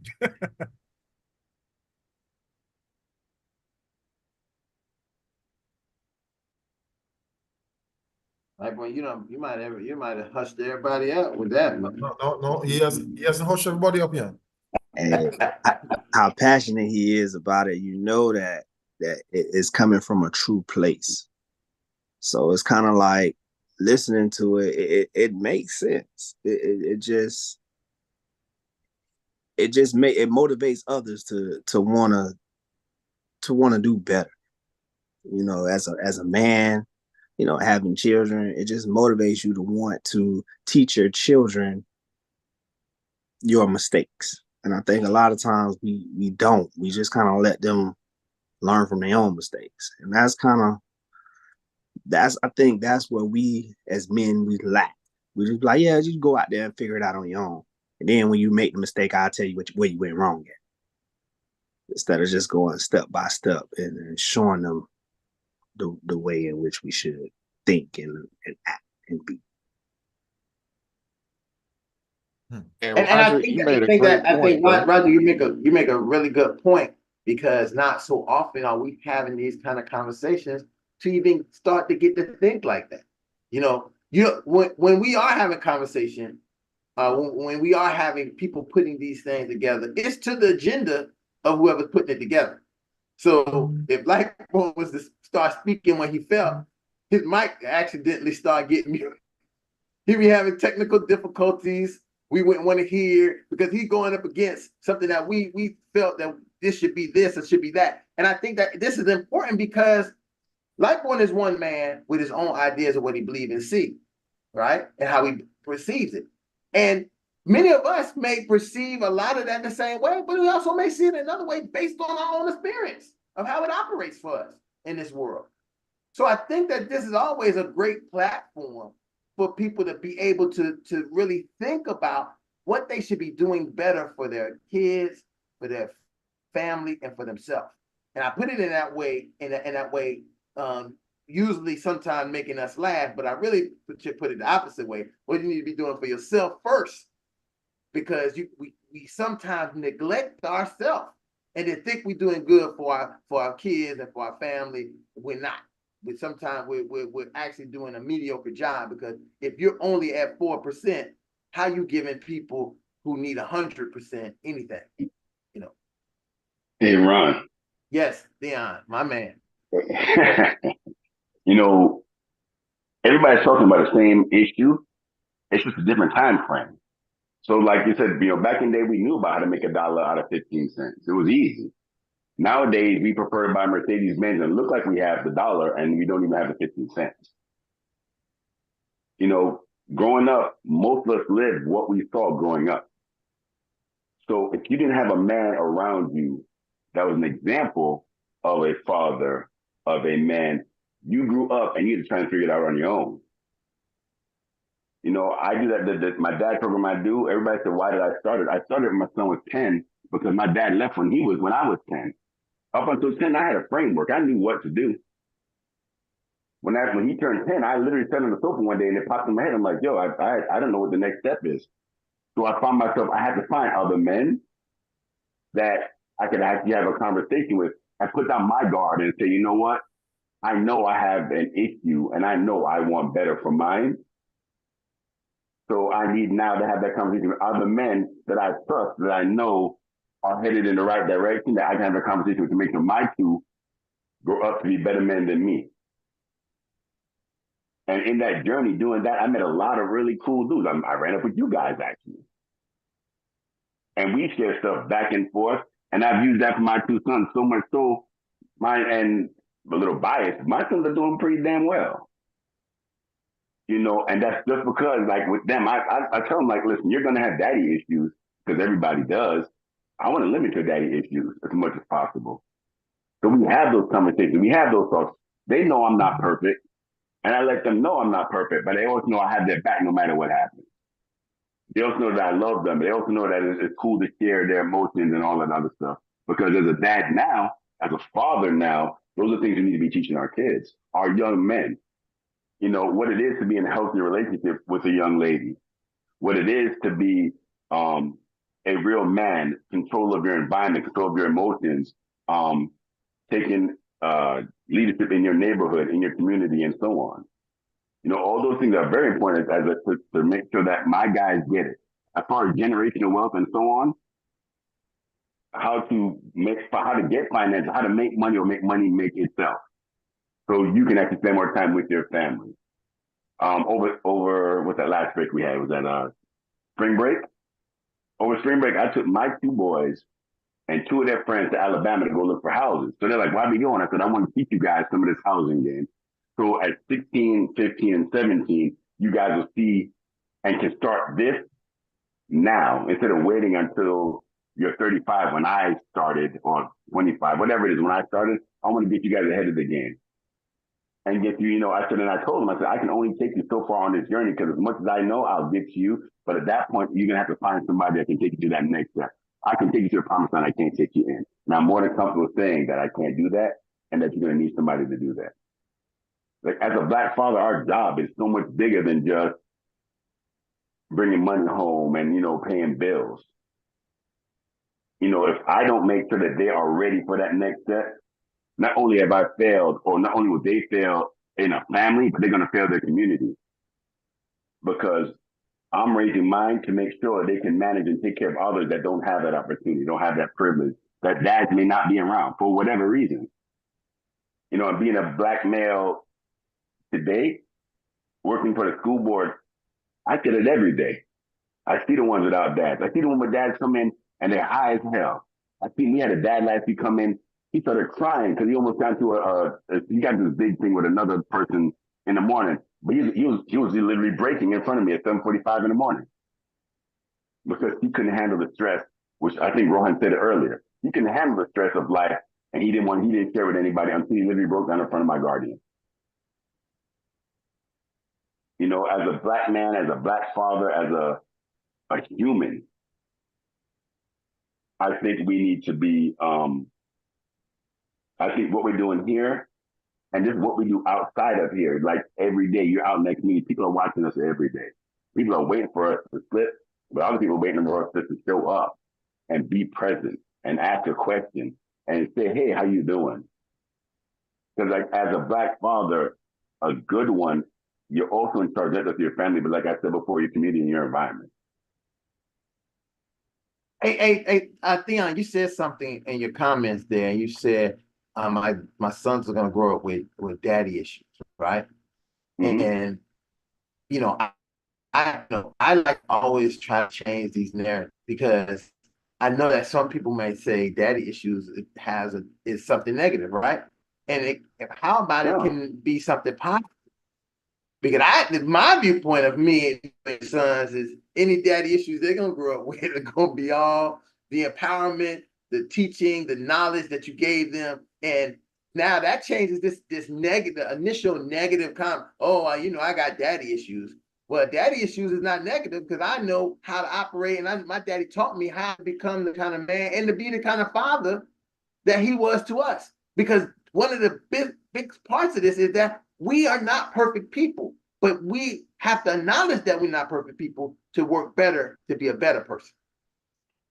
Like when you might have hushed everybody up with that. No. He hasn't hushed everybody up yet. And how passionate he is about it, you know that it is coming from a true place. So it's kind of like listening to it. It makes sense. It motivates others to want to do better. You know, as a man, you know, having children, it just motivates you to want to teach your children your mistakes. And I think a lot of times we don't. We just kind of let them learn from their own mistakes. And I think that's where we as men, we lack. We just like, yeah, just go out there and figure it out on your own. And then when you make the mistake, I'll tell you where you went wrong at. Instead of just going step by step and showing them the way in which we should think and act and be. And I think Roger, you make a really good point, because not so often are we having these kind of conversations to even start to get to think like that. You know, when we are having conversation, when we are having people putting these things together, it's to the agenda of whoever's putting it together. So if Black Boy was to start speaking when he fell, his mic accidentally started getting muted. He be having technical difficulties. We wouldn't want to hear, because he's going up against something that we felt that this should be this, it should be that. And I think that this is important because Lightborn is one man with his own ideas of what he believes and see, right? And how he perceives it. And many of us may perceive a lot of that the same way, but we also may see it another way based on our own experience. of how it operates for us in this world. So I think that this is always a great platform for people to be able to really think about what they should be doing better for their kids, for their family, and for themselves. And I put it in that way, usually sometimes making us laugh, but I really should put it the opposite way. What you need to be doing for yourself first, because we sometimes neglect ourselves and then think we're doing good for our kids and for our family. We're not. Sometimes we're actually doing a mediocre job, because if you're only at 4%, how you giving people who need 100% anything? You know. Hey, Ron. Yes, Dion, my man. You know, everybody's talking about the same issue. It's just a different time frame. So, like you said, back in the day, we knew about how to make $1 out of 15 cents. It was easy. Nowadays, we prefer to buy Mercedes Benz and look like we have the dollar, and we don't even have the 15 cents. You know, growing up, most of us lived what we saw growing up. So if you didn't have a man around you that was an example of a father, of a man, you grew up and you had to try and figure it out on your own. You know, I do that. My dad program I do, everybody said, why did I start it? I started when my son was 10 because my dad left when I was 10. Up until 10, I had a framework. I knew what to do. When he turned 10, I literally sat on the sofa one day and it popped in my head. I'm like, yo, I don't know what the next step is. So I found myself, I had to find other men that I could actually have a conversation with. I put down my guard and say, you know what? I know I have an issue and I know I want better for mine. So I need now to have that conversation with other men that I trust, that I know are headed in the right direction, that I can have a conversation with to make sure my two grow up to be better men than me. And in that journey, doing that, I met a lot of really cool dudes. I ran up with you guys, actually. And we share stuff back and forth. And I've used that for my two sons so much so, and a little biased, my sons are doing pretty damn well. You know, and that's just because, like, with them, I tell them, like, listen, you're going to have daddy issues, because everybody does. I want to limit your daddy issues as much as possible. So we have those conversations. We have those talks. They know I'm not perfect. And I let them know I'm not perfect, but they also know I have their back no matter what happens. They also know that I love them. They also know that it's cool to share their emotions and all that other stuff. Because as a dad now, as a father now, those are things we need to be teaching our kids, our young men. You know, what it is to be in a healthy relationship with a young lady, what it is to be a real man, control of your environment, control of your emotions, taking leadership in your neighborhood, in your community, and so on. You know, all those things are very important to make sure that my guys get it. As far as generational wealth and so on, how to get finance, how to make money or make money make itself. So you can actually spend more time with your family. Over what's that last break we had? Was that spring break? Over spring break, I took my two boys and two of their friends to Alabama to go look for houses. So they're like, why are we going? I said, I want to teach you guys some of this housing game. So at 16, 15, and 17, you guys will see and can start this now instead of waiting until you're 35 when I started, or 25, whatever it is when I started. I want to get you guys ahead of the game. And get you, you know, I told them, I said, I can only take you so far on this journey because as much as I know, I'll get to you. But at that point, you're going to have to find somebody that can take you to that next step. I can take you to the promised land. I can't take you in. And I'm more than comfortable saying that I can't do that and that you're going to need somebody to do that. Like, as a Black father, our job is so much bigger than just bringing money home and, you know, paying bills. You know, if I don't make sure that they are ready for that next step, not only have I failed, or not only will they fail in a family, but they're going to fail their community. Because I'm raising mine to make sure they can manage and take care of others that don't have that opportunity, don't have that privilege, that dads may not be around for whatever reason. You know, and being a Black male today, working for the school board, I get it every day. I see the ones without dads. I see the ones with dads come in and they're high as hell. We had a dad last week come in. He started crying because he almost got into he got this big thing with another person in the morning. But he was literally breaking in front of me at 7:45 in the morning because he couldn't handle the stress, which I think Rohan said it earlier. He couldn't handle the stress of life And he didn't share with anybody until he literally broke down in front of my guardian. You know, as a Black man, as a Black father, as a human, I think we need to be, I think what we're doing here and just what we do outside of here, like every day, you're out next to me, people are watching us every day. People are waiting for us to slip, but other people are waiting for us to show up and be present and ask a question and say, hey, how you doing? Because like as a Black father, a good one, you're also in charge of your family, but like I said before, your community and your environment. Hey, Theon, you said something in your comments there, and you said my sons are gonna grow up with daddy issues, right? Mm-hmm. And you know, I like to always try to change these narratives because I know that some people may say daddy issues is something negative, right? And how about it can be something positive? Because my viewpoint of me and my sons is any daddy issues they're gonna grow up with are gonna be all the empowerment, the teaching, the knowledge that you gave them, and now that changes this negative, initial negative comment. Oh, I got daddy issues. Well, daddy issues is not negative because I know how to operate, and my daddy taught me how to become the kind of man and to be the kind of father that he was to us. Because one of the big parts of this is that we are not perfect people, but we have to acknowledge that we're not perfect people to work better, to be a better person.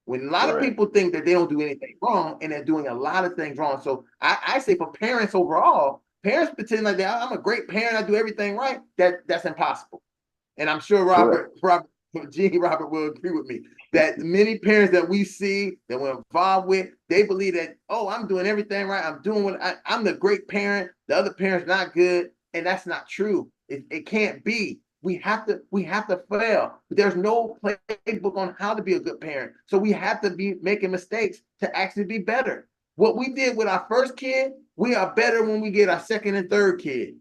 When a lot of people think that they don't do anything wrong and they're doing a lot of things wrong. So I say for parents overall, parents pretend like I'm a great parent, I do everything right. That's impossible. And I'm sure Robert will agree with me that many parents that we see that we're involved with, they believe that, oh, I'm doing everything right. I'm doing I'm the great parent. The other parent's not good. And that's not true. It can't be. We have to fail. There's no playbook on how to be a good parent. So we have to be making mistakes to actually be better. What we did with our first kid, we are better when we get our second and third kid.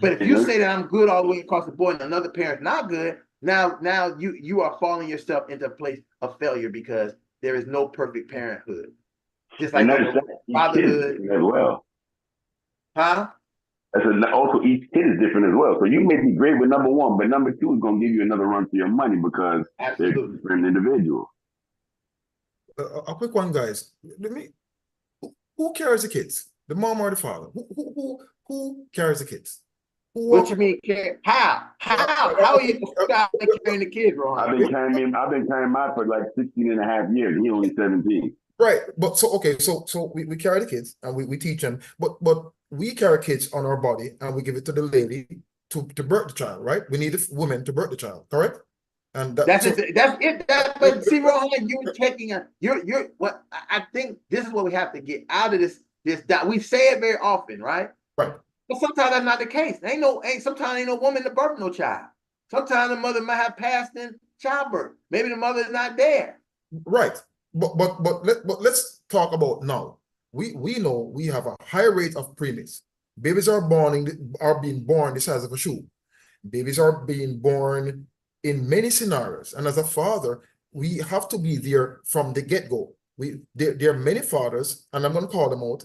But if you say that I'm good all the way across the board and another parent's not good, now you are falling yourself into a place of failure because there is no perfect parenthood. Just like fatherhood as well. Huh? Also, each kid is different as well. So you may be great with number one, but number two is going to give you another run for your money because they're different individuals. A quick one, guys. Who carries the kids? The mom or the father? Who carries the kids? What you mean? How are you carrying the kids, Ron? I've been carrying mine for like 16 and a half years. He only 17. Right, but so we carry the kids and we teach them, but we carry kids on our body and we give it to the lady to birth the child, right? We need a woman to birth the child, correct? And that's it. But see, Ron, you're taking you're what I think this is what we have to get out of this. We say it very often, right? Right. But sometimes that's not the case. Sometimes ain't no woman to birth no child. Sometimes the mother might have passed in childbirth. Maybe the mother is not there. Right. But let's talk about now. We know we have a high rate of preemies. Babies are being born the size of a shoe. Babies are being born in many scenarios. And as a father, we have to be there from the get-go. There are many fathers, and I'm going to call them out,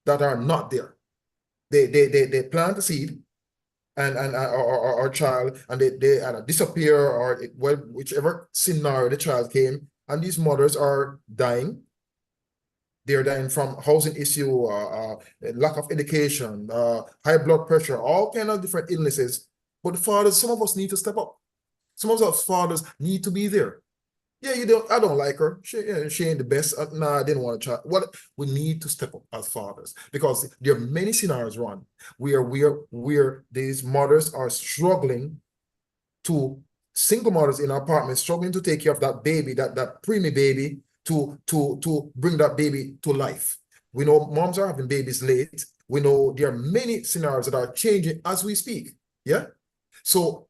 that are not there. They plant the seed and our child, and they either disappear or whichever scenario the child came, and these mothers are dying. They're dying from housing issue, lack of education, high blood pressure, all kind of different illnesses. But the fathers, some of us need to step up. Some of us fathers need to be there. Yeah, I don't like her. She ain't the best. Nah, I didn't want to try. We need to step up as fathers because there are many scenarios, Ron, where these mothers are struggling single mothers in apartments struggling to take care of that baby, that preemie baby, to bring that baby to life. We know moms are having babies late. We know there are many scenarios that are changing as we speak. Yeah. So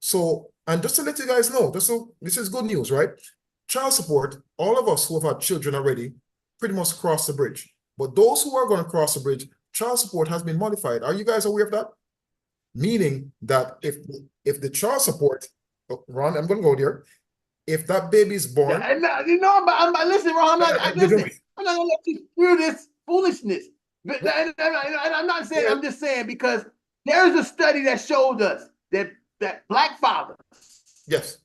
and just to let you guys know, this is good news, right? Child support, all of us who have had children already pretty much crossed the bridge. But those who are going to cross the bridge, child support has been modified. Are you guys aware of that? Meaning that if the child support, Ron, I'm going to go there. If that baby is born, listen, Ron, I'm not going to let you through this foolishness. And I'm not saying, I'm just saying because there's a study that showed us that Black fathers, Yes.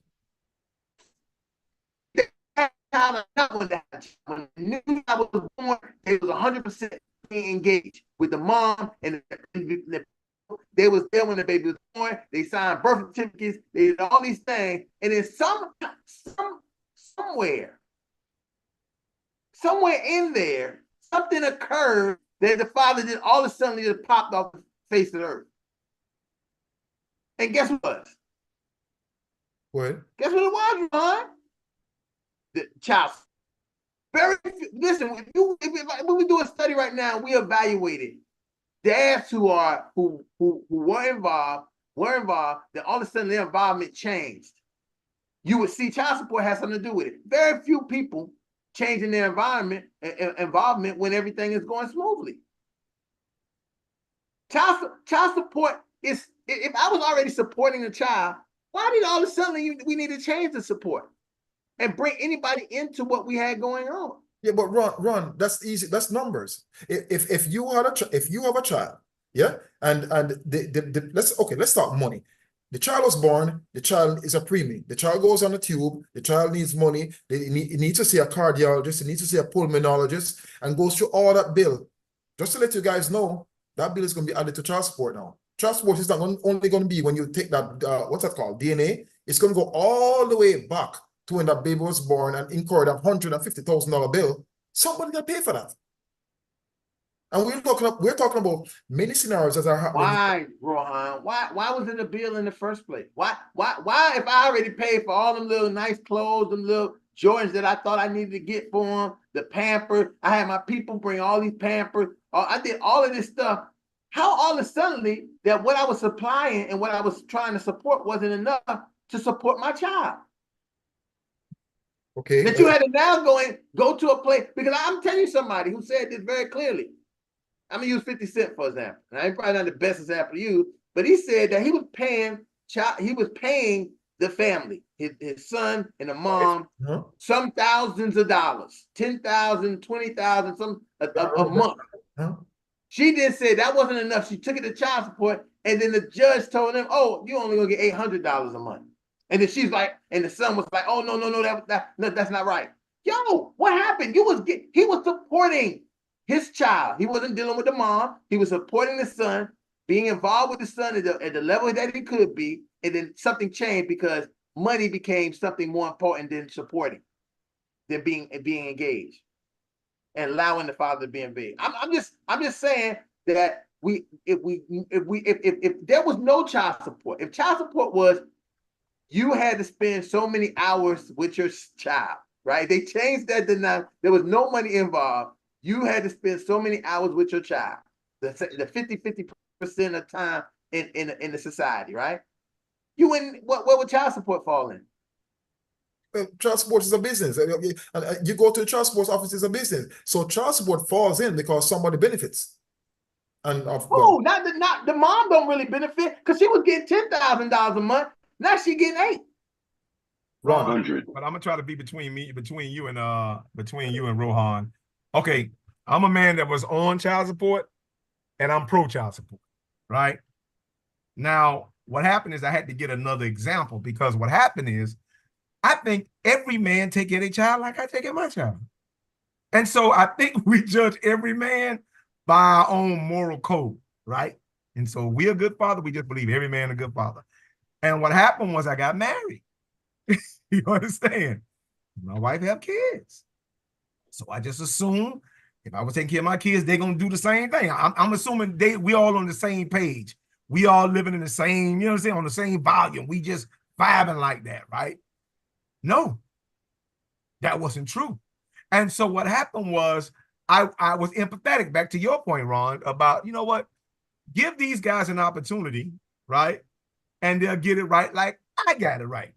when the new child was born, it was 100% engaged with the mom, and they was there when the baby was born. They signed birth certificates. They did all these things, and then somewhere in there, something occurred that the father did all of a sudden just popped off the face of the earth. And guess what? What? Guess what it was, Ron? The child. Listen, when we do a study right now, we evaluated dads who were involved, then all of a sudden their involvement changed. You would see child support has something to do with it. Very few people changing their involvement when everything is going smoothly. Child support is, if I was already supporting a child, why did all of a sudden we need to change the support and bring anybody into what we had going on? Yeah, but Ron, that's easy. That's numbers. If you have a child, yeah, and let's start money. The child was born. The child is a preemie. The child goes on a tube. The child needs money. It needs to see a cardiologist. It needs to see a pulmonologist, and goes through all that bill. Just to let you guys know, that bill is going to be added to child support now. Child support is not only going to be when you take that what's that called, DNA. It's going to go all the way back to when that baby was born and incurred a $150,000 bill. Somebody got to pay for that. And we're talking about many scenarios that are happening. Why, Rohan? Why was it a bill in the first place? Why if I already paid for all them little nice clothes, them little Jordans that I thought I needed to get for them, the Pampers, I had my people bring all these Pampers, I did all of this stuff. How all of a sudden that what I was supplying and what I was trying to support wasn't enough to support my child? Okay. That you had to now go to a place, because I'm telling you somebody who said this very clearly. I'm gonna use 50 Cent for example. And I'm probably not the best example to use, but he said that he was paying the family, his son and the mom, some thousands of dollars, 10,000, 20,000, a month. She did say that wasn't enough. She took it to child support, and then the judge told him, "Oh, you only gonna get $800 a month." And then she's like, and the son was like, "Oh no, that's not right." Yo, what happened? He was supporting his child. He wasn't dealing with the mom. He was supporting the son, being involved with the son at the level that he could be, and then something changed because money became something more important than supporting, than being engaged and allowing the father to be engaged. I'm just saying that if there was no child support, if child support was you had to spend so many hours with your child, right? They changed that to now there was no money involved. You had to spend so many hours with your child, the 50% of time in the society, right? You wouldn't, what would child support fall in? Child support is a business. You go to the child support office, it's a business. So child support falls in because somebody benefits. And not the mom don't really benefit because she was getting $10,000 a month. Now she getting $8. But I'm gonna try to be between you and Rohan. Okay, I'm a man that was on child support, and I'm pro child support, right? Now, what happened is I had to get another example because what happened is I think every man take in a child like I take in my child. And so I think we judge every man by our own moral code, right? And so we're a good father. We just believe every man a good father. And what happened was I got married. You understand? My wife have kids. So I just assumed if I was taking care of my kids, they're going to do the same thing. I'm assuming we all on the same page. We all living in the same, you know what I'm saying, on the same volume. We just vibing like that, right? No, that wasn't true. And so what happened was I was empathetic, back to your point, Ron, about, you know what, give these guys an opportunity, right? And they'll get it right like I got it right.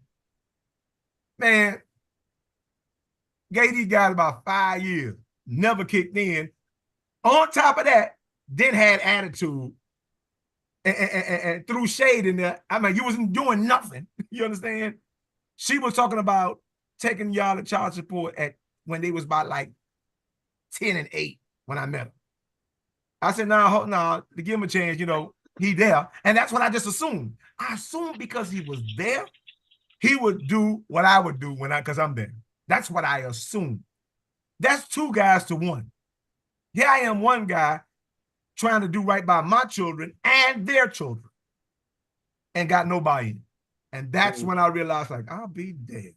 Man, gave these guys about 5 years, never kicked in. On top of that, then had attitude and threw shade in there. I mean, you wasn't doing nothing. You understand? She was talking about taking y'all to child support when they was about like 10 and 8. when I met him. I said, no, to give him a chance, he there. And that's what I just assumed. I assumed because he was there, he would do what I would do because I'm there. That's what I assumed. That's two guys to one. Here I am, one guy trying to do right by my children and their children and got nobody. And that's when I realized, like, I'll be dead.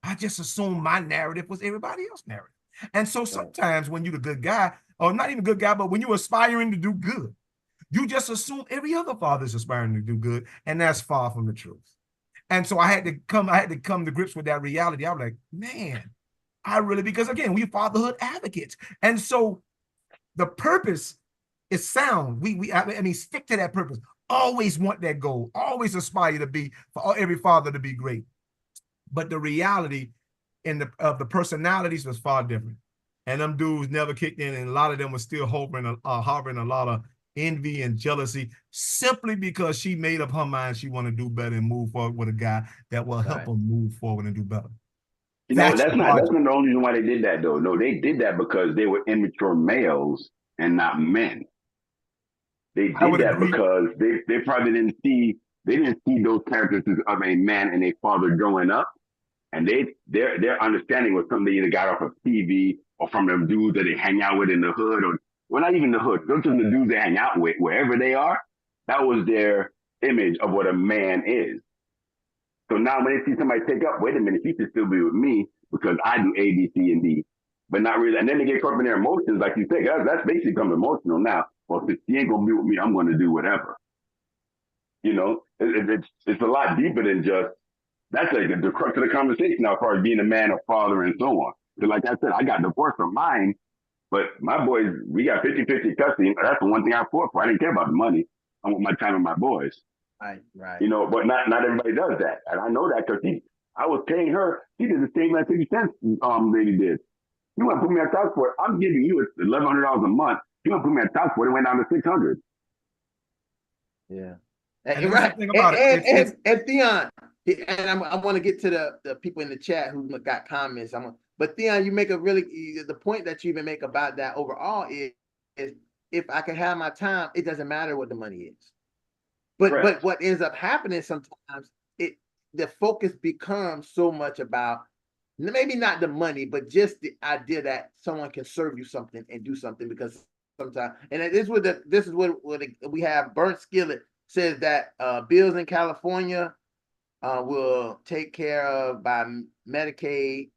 I just assumed my narrative was everybody else's narrative. And so sometimes when you're the good guy, or not even good guy, but when you're aspiring to do good, you just assume every other father is aspiring to do good, and that's far from the truth. And so I had to come to grips with that reality. I was like, man, because again, we fatherhood advocates. And so the purpose is sound. I mean, stick to that purpose. Always want that goal. Always aspire to be, for every father to be great. But the reality of the personalities was far different. And them dudes never kicked in, and a lot of them were still harboring a lot of envy and jealousy, simply because she made up her mind she want to do better and move forward with a guy that will help her move forward and do better. That's not the only reason why they did that, though. No, they did that because they were immature males and not men. They did that because they probably didn't see those characters of a man and a father growing up, and their understanding was something they either got off of TV or from them dudes that they hang out with in the hood, or well, not even the hood. Those are the dudes they hang out with wherever they are. That was their image of what a man is. So now when they see somebody take up, wait a minute, he should still be with me because I do A, B, C, and D, but not really. And then they get caught up in their emotions, like you said. That's basically become emotional now. Well, if she ain't gonna be with me, I'm gonna do whatever. It's a lot deeper than just that's like the crux of the conversation now, as far as being a man, a father, and so on. So like I said, I got divorced from mine, but my boys, we got 50-50 custody. That's the one thing I fought for. I didn't care about the money. I want my time with my boys. Right. But not everybody does that. And I know that because I was paying her. She did the same as 50 cents lady did. You want to put me on top for it? I'm giving you $1,100 a month. You want to put me on top for it? It went down to 600. Yeah. And right. And Theon, and I want to get to the people in the chat who got comments. But Theon, you make the point that you even make about that overall is if I can have my time, it doesn't matter what the money is. But what ends up happening sometimes, the focus becomes so much about maybe not the money, but just the idea that someone can serve you something and do something, because sometimes, and this is what we have. Burnt Skillet says that bills in California will take care of by Medicaid.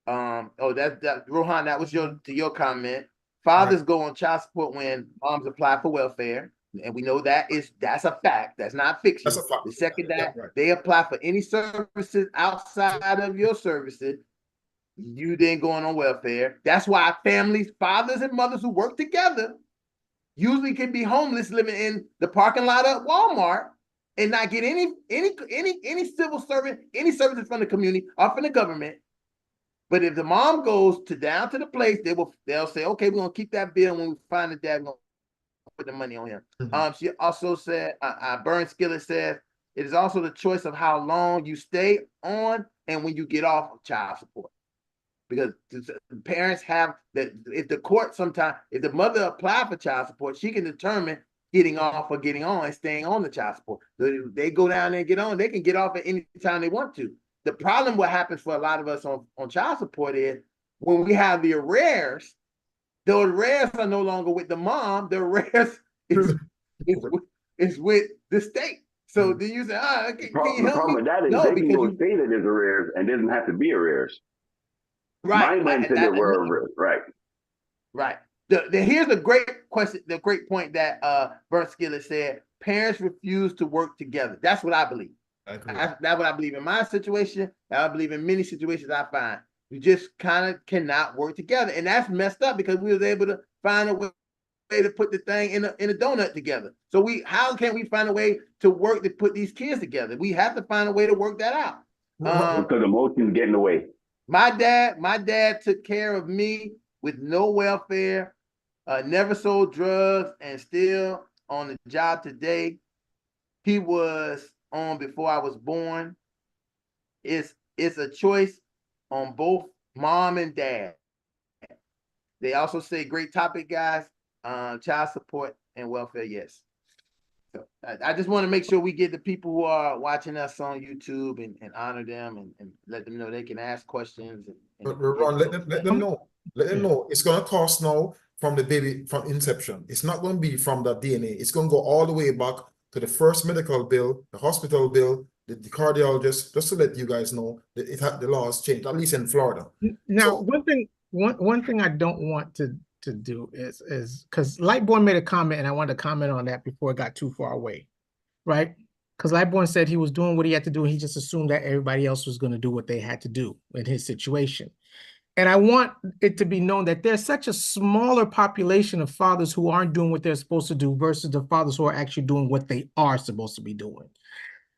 That Rohan, that was your comment. Fathers go on child support when moms apply for welfare. And we know that's a fact. That's not fiction. That's a fact. The second that they apply for any services outside of your services, you then going on welfare. That's why families, fathers and mothers who work together, usually can be homeless, living in the parking lot of Walmart and not get any civil service, any services from the community or from the government. But if the mom goes down to the place, they'll say, okay, we're gonna keep that bill. When we find the dad, we're gonna put the money on him. She also said, Burn Skillet says, it is also the choice of how long you stay on and when you get off of child support. Because parents have that, if the mother applied for child support, she can determine getting off or getting on and staying on the child support. So they go down there and get on, they can get off at any time they want to. The problem, what happens for a lot of us on child support is when we have the arrears, the arrears are no longer with the mom, the arrears is with the state. So then you say, can you help me? The problem with that is they can go say that there's arrears and doesn't have to be arrears. Right. Mine said there were arrears. Right. Here's the great question, the great point that Bert Skillet said. Parents refuse to work together. That's what I believe. That's what I believe in my situation. I believe in many situations I find. You just kind of cannot work together. And that's messed up because we was able to find a way to put the thing in a donut together. So how can we find a way to work to put these kids together? We have to find a way to work that out. Because emotions get in the way. My dad took care of me with no welfare, never sold drugs, and still on the job today. He was on before I was born. It's a choice on both mom and dad. They also say great topic, guys. Child support and welfare, yes. So I just want to make sure we get the people who are watching us on YouTube and honor them and let them know they can ask questions. Ron, let them know. Let them know it's gonna cost now from the baby from inception. It's not going to be from the DNA. It's going to go all the way back to the first medical bill, the hospital bill, the cardiologist. Just to let you guys know that the law has changed, at least in Florida. Now, one thing I don't want to do is because Lightborn made a comment, and I wanted to comment on that before it got too far away, right? Because Lightborn said he was doing what he had to do, and he just assumed that everybody else was going to do what they had to do in his situation. And I want it to be known that there's such a smaller population of fathers who aren't doing what they're supposed to do versus the fathers who are actually doing what they are supposed to be doing,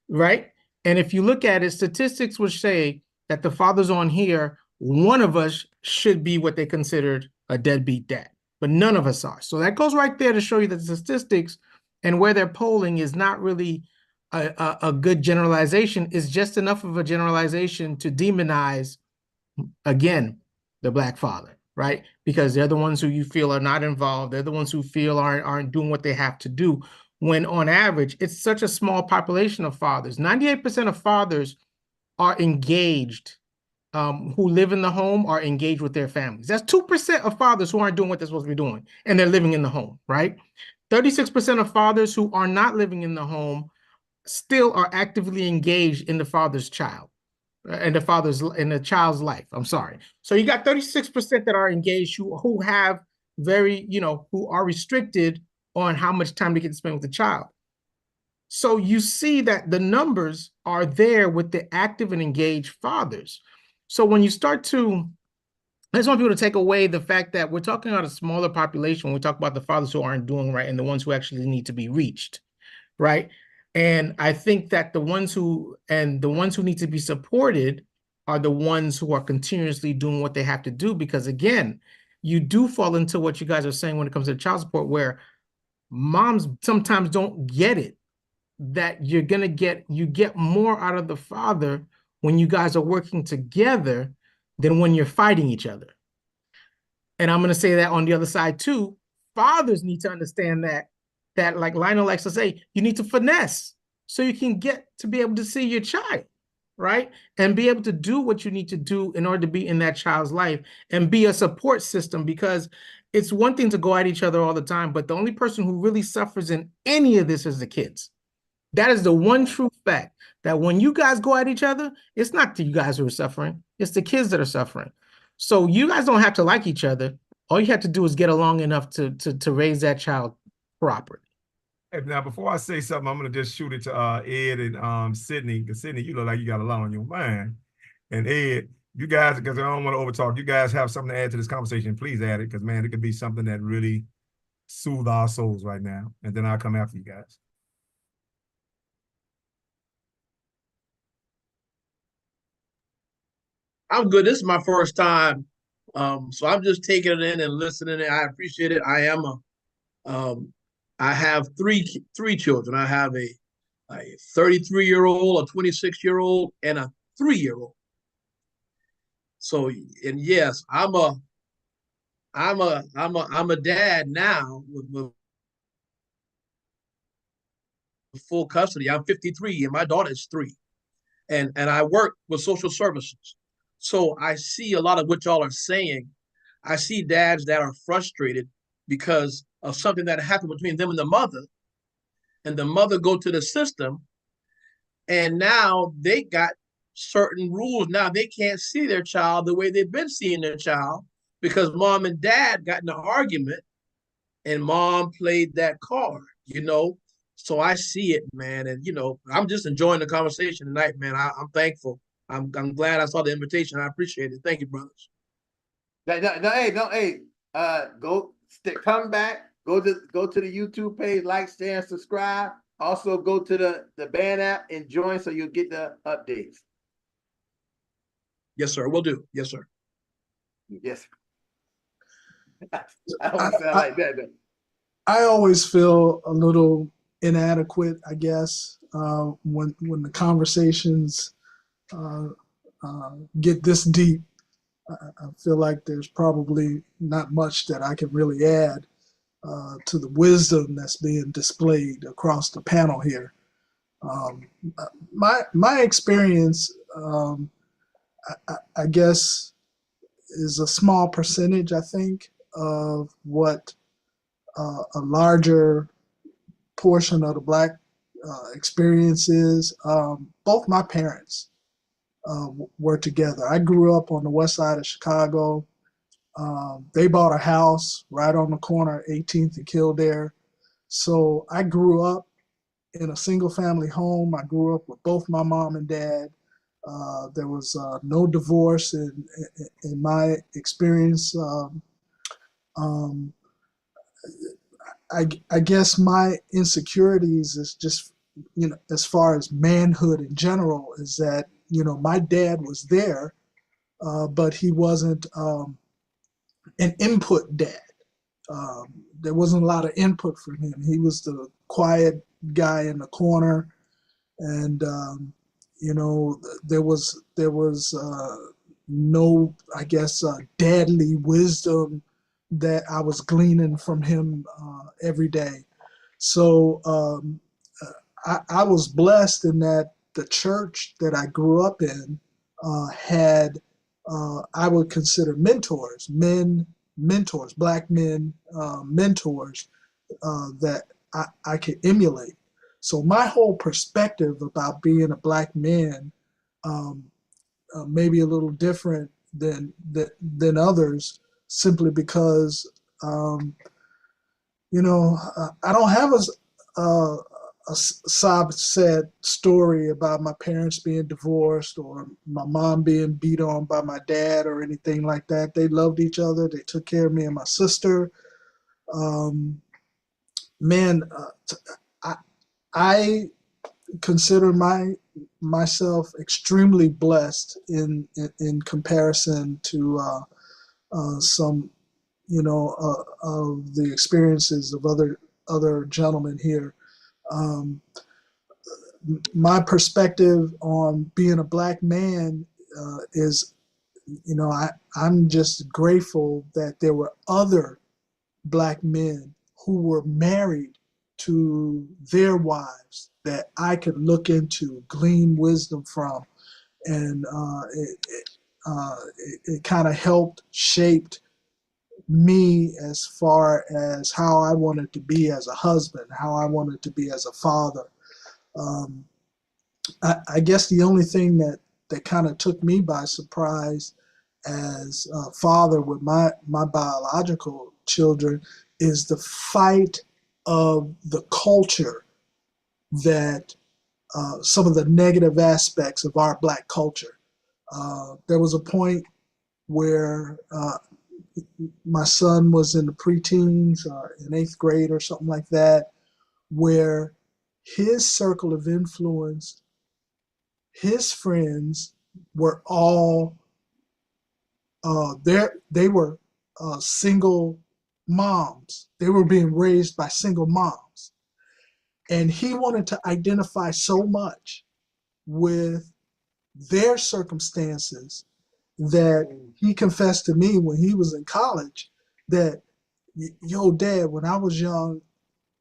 right? And if you look at it, statistics would say that the fathers on here, one of us should be what they considered a deadbeat dad, but none of us are. So that goes right there to show you that the statistics and where they're polling is not really a good generalization. It's just enough of a generalization to demonize, again, the Black father, right? Because they're the ones who you feel are not involved. They're the ones who feel aren't doing what they have to do. When on average, it's such a small population of fathers. 98% of fathers are engaged, who live in the home are engaged with their families. That's 2% of fathers who aren't doing what they're supposed to be doing, and they're living in the home, right? 36% of fathers who are not living in the home still are actively engaged in the father's child, in the child's life. I'm sorry. So you got 36% that are engaged who have who are restricted on how much time they get to spend with the child. So you see that the numbers are there with the active and engaged fathers. So when you start to, I just want people to take away the fact that we're talking about a smaller population when we talk about the fathers who aren't doing right and the ones who actually need to be reached, right? And I think that the ones who need to be supported are the ones who are continuously doing what they have to do, because again, you do fall into what you guys are saying when it comes to child support, where moms sometimes don't get it, that you get more out of the father when you guys are working together than when you're fighting each other. And I'm going to say that on the other side too, fathers need to understand that like Lionel likes to say, you need to finesse so you can get to be able to see your child, right? And be able to do what you need to do in order to be in that child's life and be a support system, because it's one thing to go at each other all the time, but the only person who really suffers in any of this is the kids. That is the one true fact, that when you guys go at each other, it's not the you guys who are suffering, it's the kids that are suffering. So you guys don't have to like each other. All you have to do is get along enough to raise that child properly. Hey, now, before I say something, I'm going to just shoot it to Ed and Sydney, because Sydney, you look like you got a lot on your mind. And Ed, you guys, because I don't want to overtalk, you guys have something to add to this conversation, please add it, because, man, it could be something that really soothe our souls right now. And then I'll come after you guys. I'm good. This is my first time, so I'm just taking it in and listening. I appreciate it. I have three children. I have a 33-year-old, a 26-year-old, and a 3-year-old. So, and yes, I'm a dad now with full custody. I'm 53, and my daughter is 3, and I work with social services. So I see a lot of what y'all are saying. I see dads that are frustrated because of something that happened between them and the mother go to the system, and now they got certain rules. Now they can't see their child the way they've been seeing their child because mom and dad got in an argument and mom played that card, So I see it, man. And, I'm just enjoying the conversation tonight, man. I'm thankful. I'm glad I saw the invitation. I appreciate it. Thank you, brothers. Come back. Go to the YouTube page, like, share, and subscribe. Also, go to the band app and join so you'll get the updates. Yes, sir. Will do. Yes, sir. Yes. I don't sound like that, though. I always feel a little inadequate, I guess, when the conversations get this deep. I feel like there's probably not much that I can really add to the wisdom that's being displayed across the panel here. My experience, I guess, is a small percentage, I think, of what a larger portion of the Black experience is. Both my parents were together. I grew up on the west side of Chicago. They bought a house right on the corner, 18th and Kildare. So I grew up in a single family home. I grew up with both my mom and dad. There was no divorce in my experience. I guess my insecurities is just, as far as manhood in general, is that, my dad was there, but he wasn't an input dad. There wasn't a lot of input from him. He was the quiet guy in the corner, and there was no, I guess, dadly wisdom that I was gleaning from him every day. So I was blessed in that the church that I grew up in had, I would consider mentors, Black men, mentors that I could emulate. So my whole perspective about being a Black man maybe a little different than others, simply because I don't have a sob sad story about my parents being divorced or my mom being beat on by my dad or anything like that. They loved each other. They took care of me and my sister. Man, I consider myself extremely blessed in comparison to some, of the experiences of other gentlemen here. My perspective on being a Black man is, I'm just grateful that there were other Black men who were married to their wives that I could look into, glean wisdom from, and it kind of helped shaped me as far as how I wanted to be as a husband, how I wanted to be as a father. I guess the only thing that kind of took me by surprise as a father with my biological children is the fight of the culture that some of the negative aspects of our Black culture. There was a point where my son was in the preteens, in 8th grade or something like that, where his circle of influence, his friends were all they were single moms. They were being raised by single moms. And he wanted to identify so much with their circumstances that he confessed to me when he was in college that, yo, Dad, when I was young,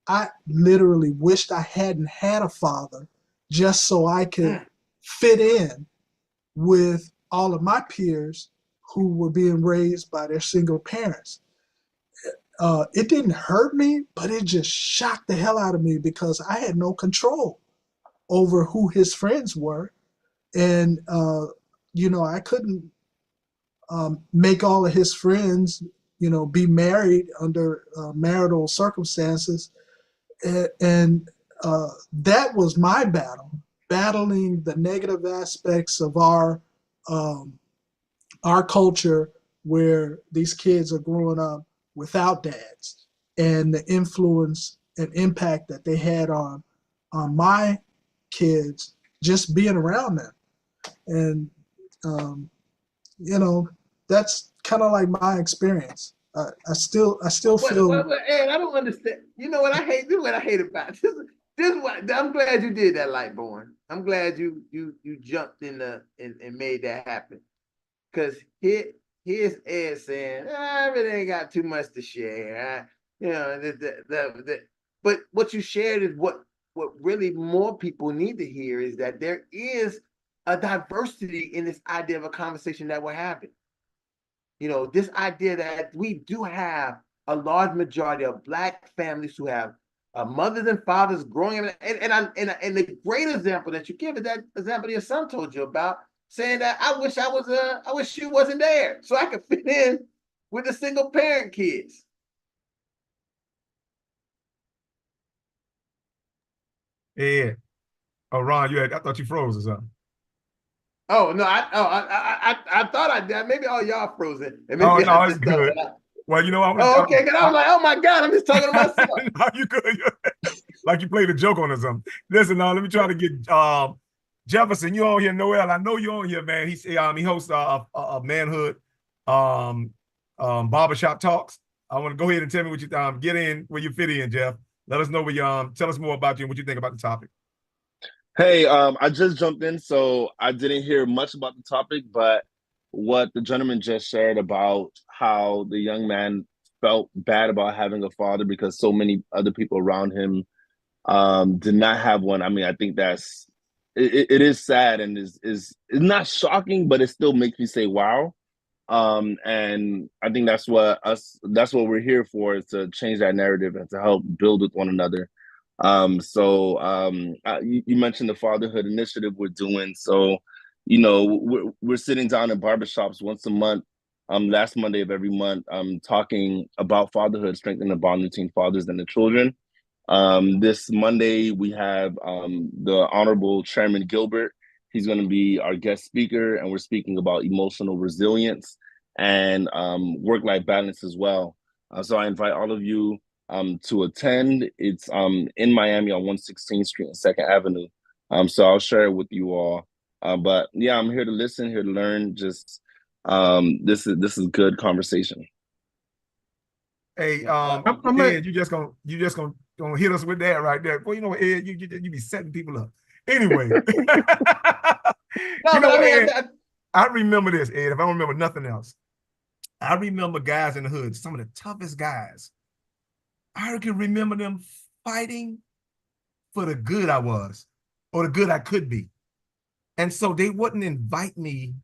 I literally wished I hadn't had a father just so I could fit in with all of my peers who were being raised by their single parents. It didn't hurt me, but it just shocked the hell out of me because I had no control over who his friends were. And, I couldn't make all of his friends, be married under marital circumstances. And that was my battle, battling the negative aspects of our culture where these kids are growing up without dads, and the influence and impact that they had on my kids just being around them. And that's kind of like my experience. I still feel. Ed, I don't understand. You know what I hate? This is what I hate about this. This is what I'm glad you did that, Lightborn. I'm glad you jumped in and made that happen. Because here's Ed saying, I really ain't got too much to share. But what you shared is what really more people need to hear is that there is a diversity in this idea of a conversation that we're having. This idea that we do have a large majority of Black families who have mothers and fathers growing up, and the great example that you give is that example your son told you about, saying that I wish she wasn't there so I could fit in with the single parent kids. Yeah. Oh, Ron, I thought you froze or something. Oh no, I thought I did. Maybe all y'all frozen. And maybe oh no, it's good. Well, okay, because I was like, oh my God, I'm just talking to myself. No, you good. Like you played a joke on or something. Listen, now let me try to get Jefferson. You on here, Noel? I know you on here, man. He hosts a manhood barbershop talks. I want to go ahead and tell me what you get in where you fit in, Jeff. Let us know where you tell us more about you and what you think about the topic. Hey, I just jumped in, so I didn't hear much about the topic, but what the gentleman just shared about how the young man felt bad about having a father because so many other people around him did not have one. I mean, I think it is sad and is not shocking, but it still makes me say, wow. And I think that's what we're here for, is to change that narrative and to help build with one another. You mentioned the fatherhood initiative we're doing. So, we're sitting down in barbershops once a month, last Monday of every month, talking about fatherhood, strengthening the bond between fathers and the children. This Monday, we have the Honorable Chairman Gilbert. He's going to be our guest speaker, and we're speaking about emotional resilience and work-life balance as well. So I invite all of you to attend. It's in Miami on 116th Street and 2nd Avenue. So I'll share it with you all. But yeah, I'm here to listen, here to learn. Just this is good conversation. Hey, Ed, you just gonna hit us with that right there. Well, Ed, you be setting people up. Anyway, Ed, I remember this, Ed. If I don't remember nothing else, I remember guys in the hood, some of the toughest guys. I can remember them fighting for the good I was, or the good I could be. And so they wouldn't invite me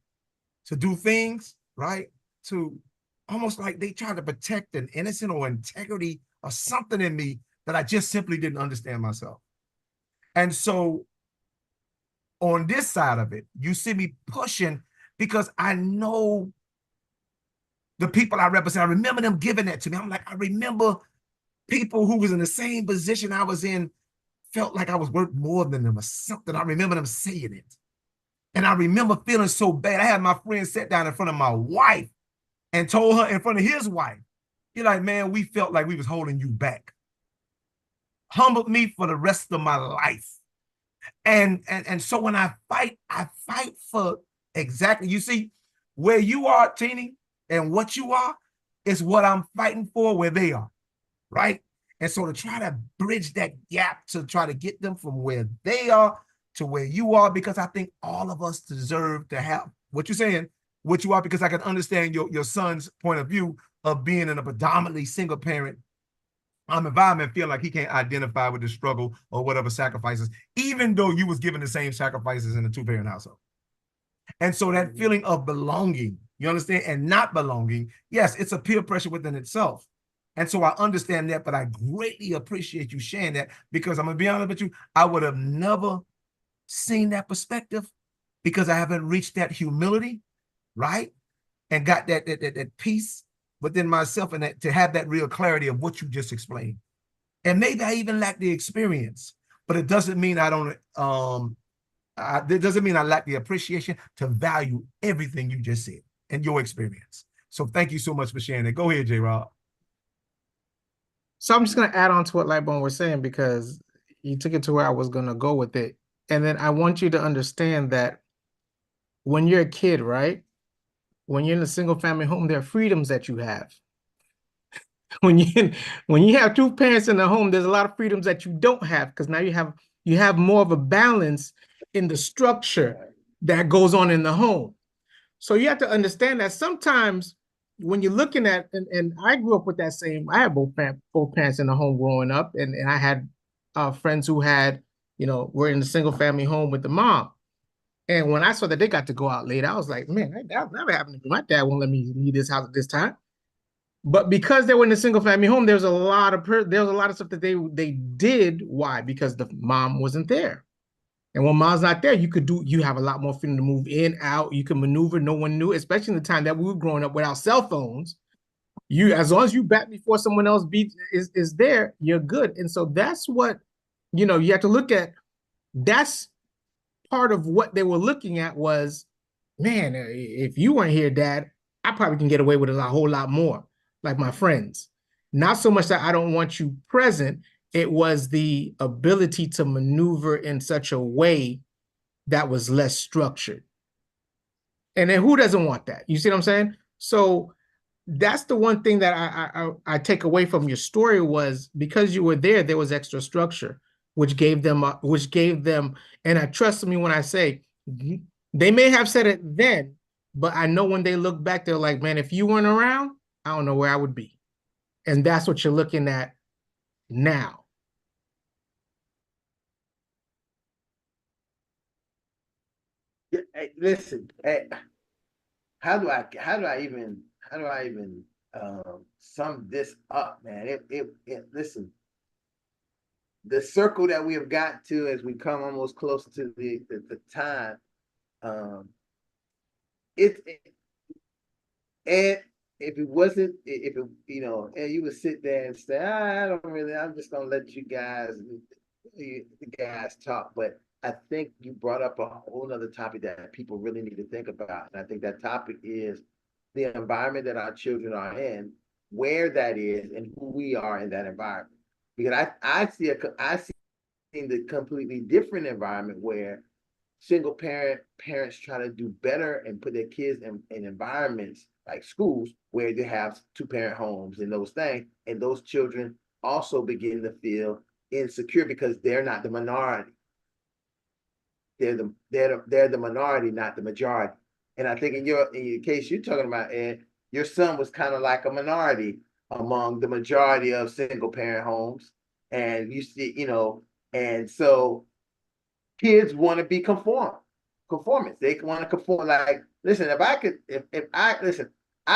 to do things, right? To almost like they tried to protect an innocent or integrity or something in me that I just simply didn't understand myself. And so on this side of it, you see me pushing because I know the people I represent. I remember them giving that to me. I'm like, I remember people who was in the same position I was in felt like I was worth more than them or something. I remember them saying it. And I remember feeling so bad. I had my friend sit down in front of my wife and told her in front of his wife, you're like, man, we felt like we was holding you back. Humbled me for the rest of my life. And so when I fight for exactly, you see, where you are, Teeny, and what you are is what I'm fighting for where they are, right? And so to try to bridge that gap, to try to get them from where they are to where you are, because I think all of us deserve to have what you're saying, what you are, because I can understand your son's point of view of being in a predominantly single parent environment, feel like he can't identify with the struggle or whatever sacrifices, even though you was given the same sacrifices in a two-parent household. And so that feeling of belonging, you understand, and not belonging, yes, it's a peer pressure within itself. And so I understand that, but I greatly appreciate you sharing that, because I'm going to be honest with you, I would have never seen that perspective because I haven't reached that humility, right? And got that peace within myself, and that to have that real clarity of what you just explained. And maybe I even lack the experience, but it doesn't mean I don't, it doesn't mean I lack the appreciation to value everything you just said and your experience. So thank you so much for sharing that. Go ahead, J-Rob. So I'm just going to add on to what Lightbone was saying, because you took it to where I was going to go with it. And then I want you to understand that when you're a kid, right? When you're in a single family home, there are freedoms that you have. When you have two parents in the home, there's a lot of freedoms that you don't have, because now you have more of a balance in the structure that goes on in the home. So you have to understand that sometimes when you're looking at, and I grew up with that same, I had both parents in the home growing up, and I had friends who had, were in a single family home with the mom. And when I saw that they got to go out late, I was like, man, that never happened to me. My dad won't let me leave this house at this time. But because they were in a single family home, there was a lot of stuff that they did. Why? Because the mom wasn't there. And when mom's not there, you have a lot more freedom to move in, out. You can maneuver. No one knew, especially in the time that we were growing up without cell phones. As long as you back before someone else is there, you're good. And so that's what, you have to look at. That's part of what they were looking at was, man, if you weren't here, Dad, I probably can get away with a whole lot more, like my friends. Not so much that I don't want you present. It was the ability to maneuver in such a way that was less structured. And then who doesn't want that? You see what I'm saying? So that's the one thing that I take away from your story was because you were there was extra structure, which gave them, and I trust me when I say, they may have said it then, but I know when they look back, they're like, man, if you weren't around, I don't know where I would be. And that's what you're looking at now. Hey, listen, hey, how do I even sum this up, man? Listen, the circle that we have got to as we come almost close to the time, and if it wasn't, and you would sit there and say, I'm just gonna let you guys talk. But I think you brought up a whole other topic that people really need to think about. And I think that topic is the environment that our children are in, where that is, and who we are in that environment. Because I see the completely different environment where single parents try to do better and put their kids in environments like schools where they have 2-parent homes and those things, and those children also begin to feel insecure because they're not the minority. They're the minority, not the majority. And I think in your case you're talking about, Ed, your son was kind of like a minority among the majority of single parent homes. And you see, and so kids want to be conformance. They want to conform. Like, listen, I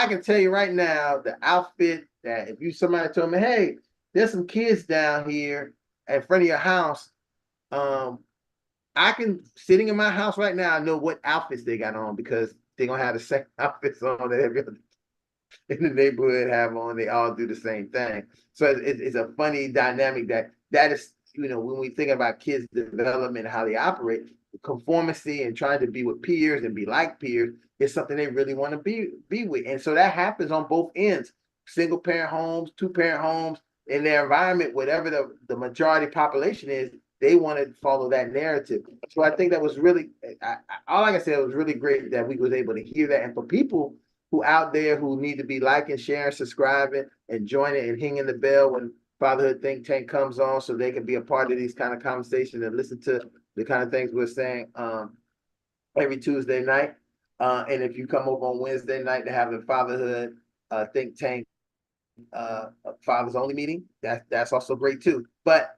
can tell you right now the outfit that if somebody told me, hey, there's some kids down here in front of your house, I can, sitting in my house right now, I know what outfits they got on because they're gonna have the same outfits on that every other in the neighborhood have on. They all do the same thing. So it's a funny dynamic that is, when we think about kids' development, how they operate, conformity and trying to be with peers and be like peers is something they really want to be with. And so that happens on both ends, single parent homes, 2-parent homes, in their environment, whatever the majority population is, they want to follow that narrative. So I think that was really, all I can say, it was really great that we was able to hear that. And for people who out there who need to be liking, sharing, subscribing, and joining and hanging the bell when Fatherhood Think Tank comes on, so they can be a part of these kind of conversations and listen to the kind of things we're saying every Tuesday night. And if you come over on Wednesday night to have the Fatherhood Think Tank Fathers Only meeting, that's also great too. But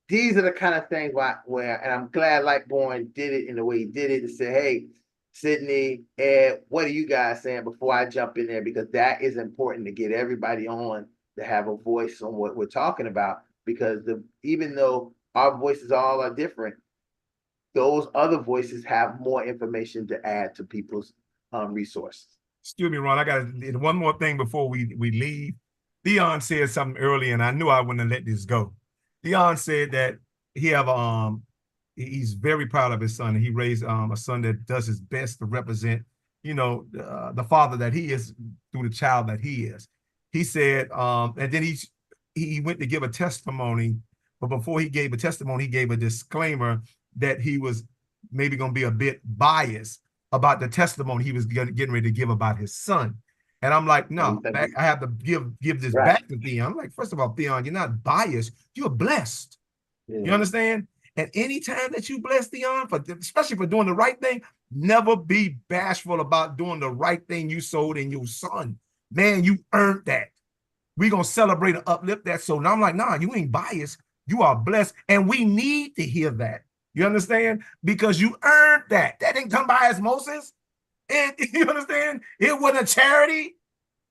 these are the kind of things where, and I'm glad Lightborn did it in the way he did it, to say, hey, Sydney, Ed, what are you guys saying before I jump in there? Because that is important to get everybody on to have a voice on what we're talking about. Because even though our voices all are different, those other voices have more information to add to people's resources. Excuse me, Ron, I got one more thing before we leave. Dion said something earlier, and I knew I wouldn't let this go. Dion said that he's very proud of his son. He raised a son that does his best to represent, the father that he is through the child that he is. He said, and then he went to give a testimony, but before he gave a testimony, he gave a disclaimer that he was maybe going to be a bit biased about the testimony he was getting ready to give about his son. And I'm like, no, I have to give this back to Theon. I'm like, first of all, Theon, you're not biased. You're blessed. Yeah. You understand? And anytime that you bless Theon, especially for doing the right thing, Never be bashful about doing the right thing you sowed in your son. Man, you earned that. We're going to celebrate and uplift that. So now I'm like, nah, you ain't biased. You are blessed. And we need to hear that. You understand? Because you earned that. That didn't come by osmosis. And you understand? It wasn't a charity.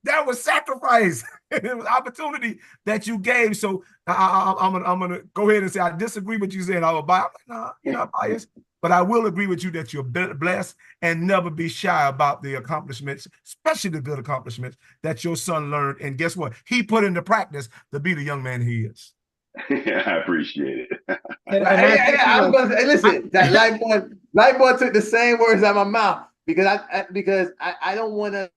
That was sacrifice. It was opportunity that you gave. So I'm gonna go ahead and say I disagree with you saying I was biased. I'm like, nah, you're not biased. But I will agree with you that you're blessed, and never be shy about the accomplishments, especially the good accomplishments that your son learned. And guess what? He put into practice to be the young man he is. I appreciate it. I was gonna say, listen, that light boy took the same words out of my mouth because I don't want to,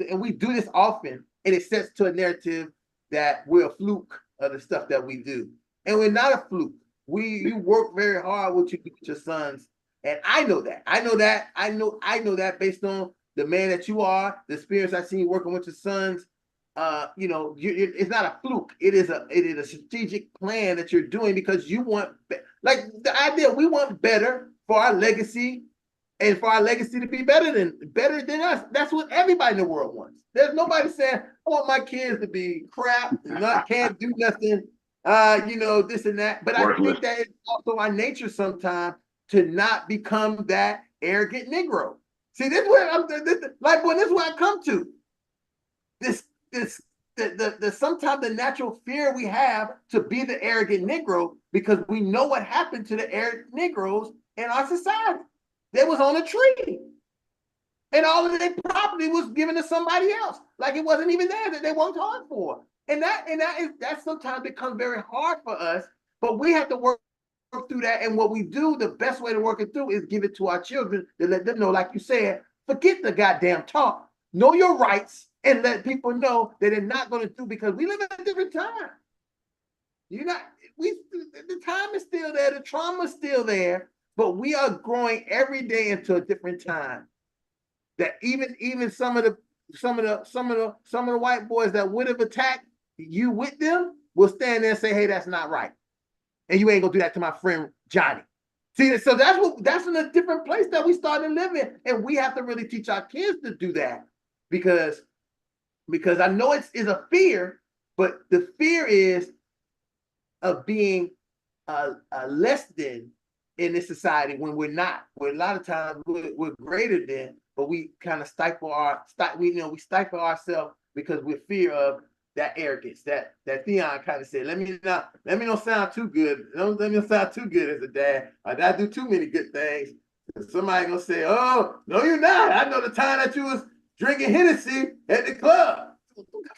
and we do this often, and it sets to a narrative that we're a fluke of the stuff that we do, and we're not a fluke. You work very hard with your sons, and I know that. I know that based on the man that you are, the experience I've seen you working with your sons. It's not a fluke. It is a strategic plan that you're doing because you want, like the idea, we want better for our legacy, and for our legacy to be better than us. That's what everybody in the world wants. There's nobody saying, I want my kids to be crap, can't do nothing, this and that. But I think that it's also our nature sometimes to not become that arrogant Negro. See, this is where this is where I come to. Sometimes the natural fear we have to be the arrogant Negro, because we know what happened to the arrogant Negroes in our society. They was on a tree, and all of their property was given to somebody else, like it wasn't even there, that they worked hard for. And that sometimes becomes very hard for us, but we have to work through that. And what we do, the best way to work it through is give it to our children to let them know, like you said, forget the goddamn talk, know your rights, and let people know that they're not going to do, because we live in a different time. The time is still there, the trauma is still there, but we are growing every day into a different time. That even some of the white boys that would have attacked you with them will stand there and say, hey, that's not right. And you ain't gonna do that to my friend Johnny. See, so that's in a different place that we started to live in. And we have to really teach our kids to do that. Because I know it's a fear, but the fear is of being less than in this society when we're not. We're a lot of times we're greater than, but we kind of stifle ourselves because we fear of that arrogance that Theon kind of said. Let me not sound too good. Don't let me sound too good as a dad. I do too many good things. Somebody gonna say, "Oh, no, you're not. I know the time that you was drinking Hennessy at the club."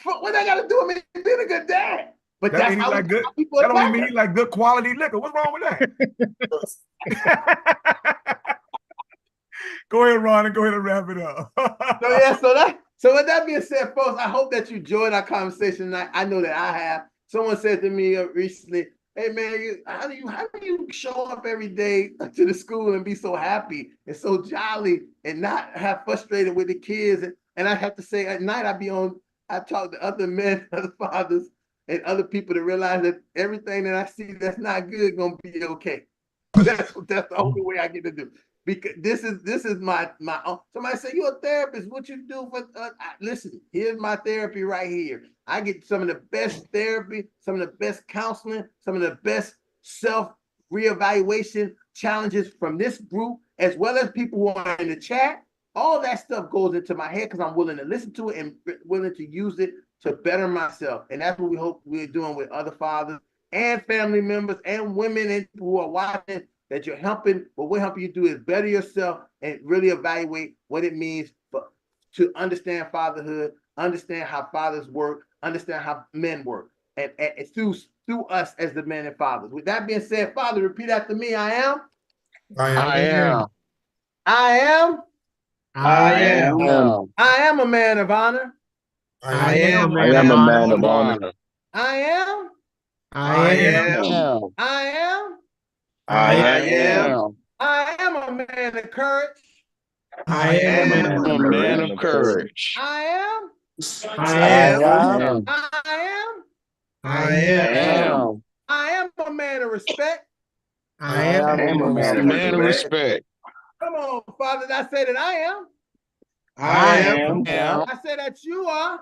What I got to do with me being a good dad? But that that's how like good. People that only mean he like good quality liquor. What's wrong with that? Go ahead, Ron, and go ahead and wrap it up. So with that being said, folks, I hope that you enjoyed our conversation tonight. I know that I have. Someone said to me recently, "Hey man, how do you show up every day to the school and be so happy and so jolly and not have frustrated with the kids?" And I have to say, at night I talk to other men, other fathers, and other people to realize that everything that I see that's not good gonna be okay. That's the only way I get to do. Because this is my own. Somebody say, you're a therapist. What you do for? Listen, here's my therapy right here. I get some of the best therapy, some of the best counseling, some of the best self reevaluation challenges from this group, as well as people who are in the chat. All that stuff goes into my head because I'm willing to listen to it and willing to use it to better myself. And that's what we hope we're doing with other fathers and family members and women and people who are watching, that you're helping. What we're helping you do is better yourself and really evaluate what it means to understand fatherhood, understand how fathers work, understand how men work, and through us as the men and fathers. With that being said, Father, repeat after me. I am. I am. I am. I am. I am a man of honor. I am I am a man of honor. I am. I am. I am. I am. I am a man of courage. I am a man of courage. I am. I am. I am. I am a man of respect. I am a man of respect. Come on, fathers. I say that I am. I am. I say that you are.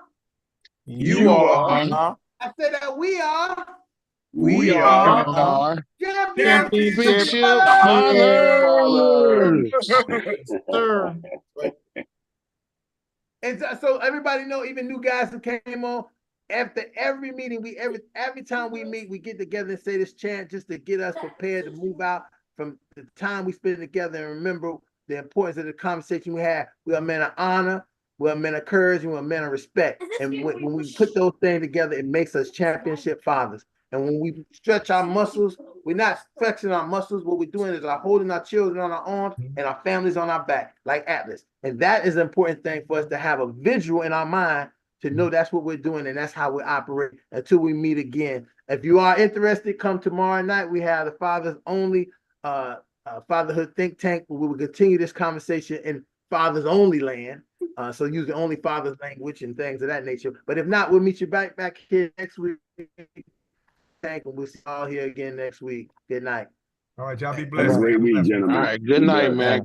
You are. I say that we are. We are. Championship Fathers. Sir. And so everybody know, even new guys who came on, after every meeting, every time we meet, we get together and say this chant just to get us prepared to move out from the time we spend together and remember the importance of the conversation we had. We are men of honor, we are men of courage, and we are men of respect. And when we put those things together, it makes us championship fathers. And when we stretch our muscles, we're not flexing our muscles. What we're doing is holding our children on our arms and our families on our back, like Atlas. And that is an important thing for us to have a visual in our mind to know that's what we're doing and that's how we operate until we meet again. If you are interested, come tomorrow night. We have the Fathers Only Fatherhood Think Tank, where we will continue this conversation in Fathers Only land. So using only Fathers language and things of that nature. But if not, we'll meet you back here next week. And we'll see you all here again next week. Good night. All right, y'all be Have a blessed. great week, Blessed. gentlemen. All right. Good night, man.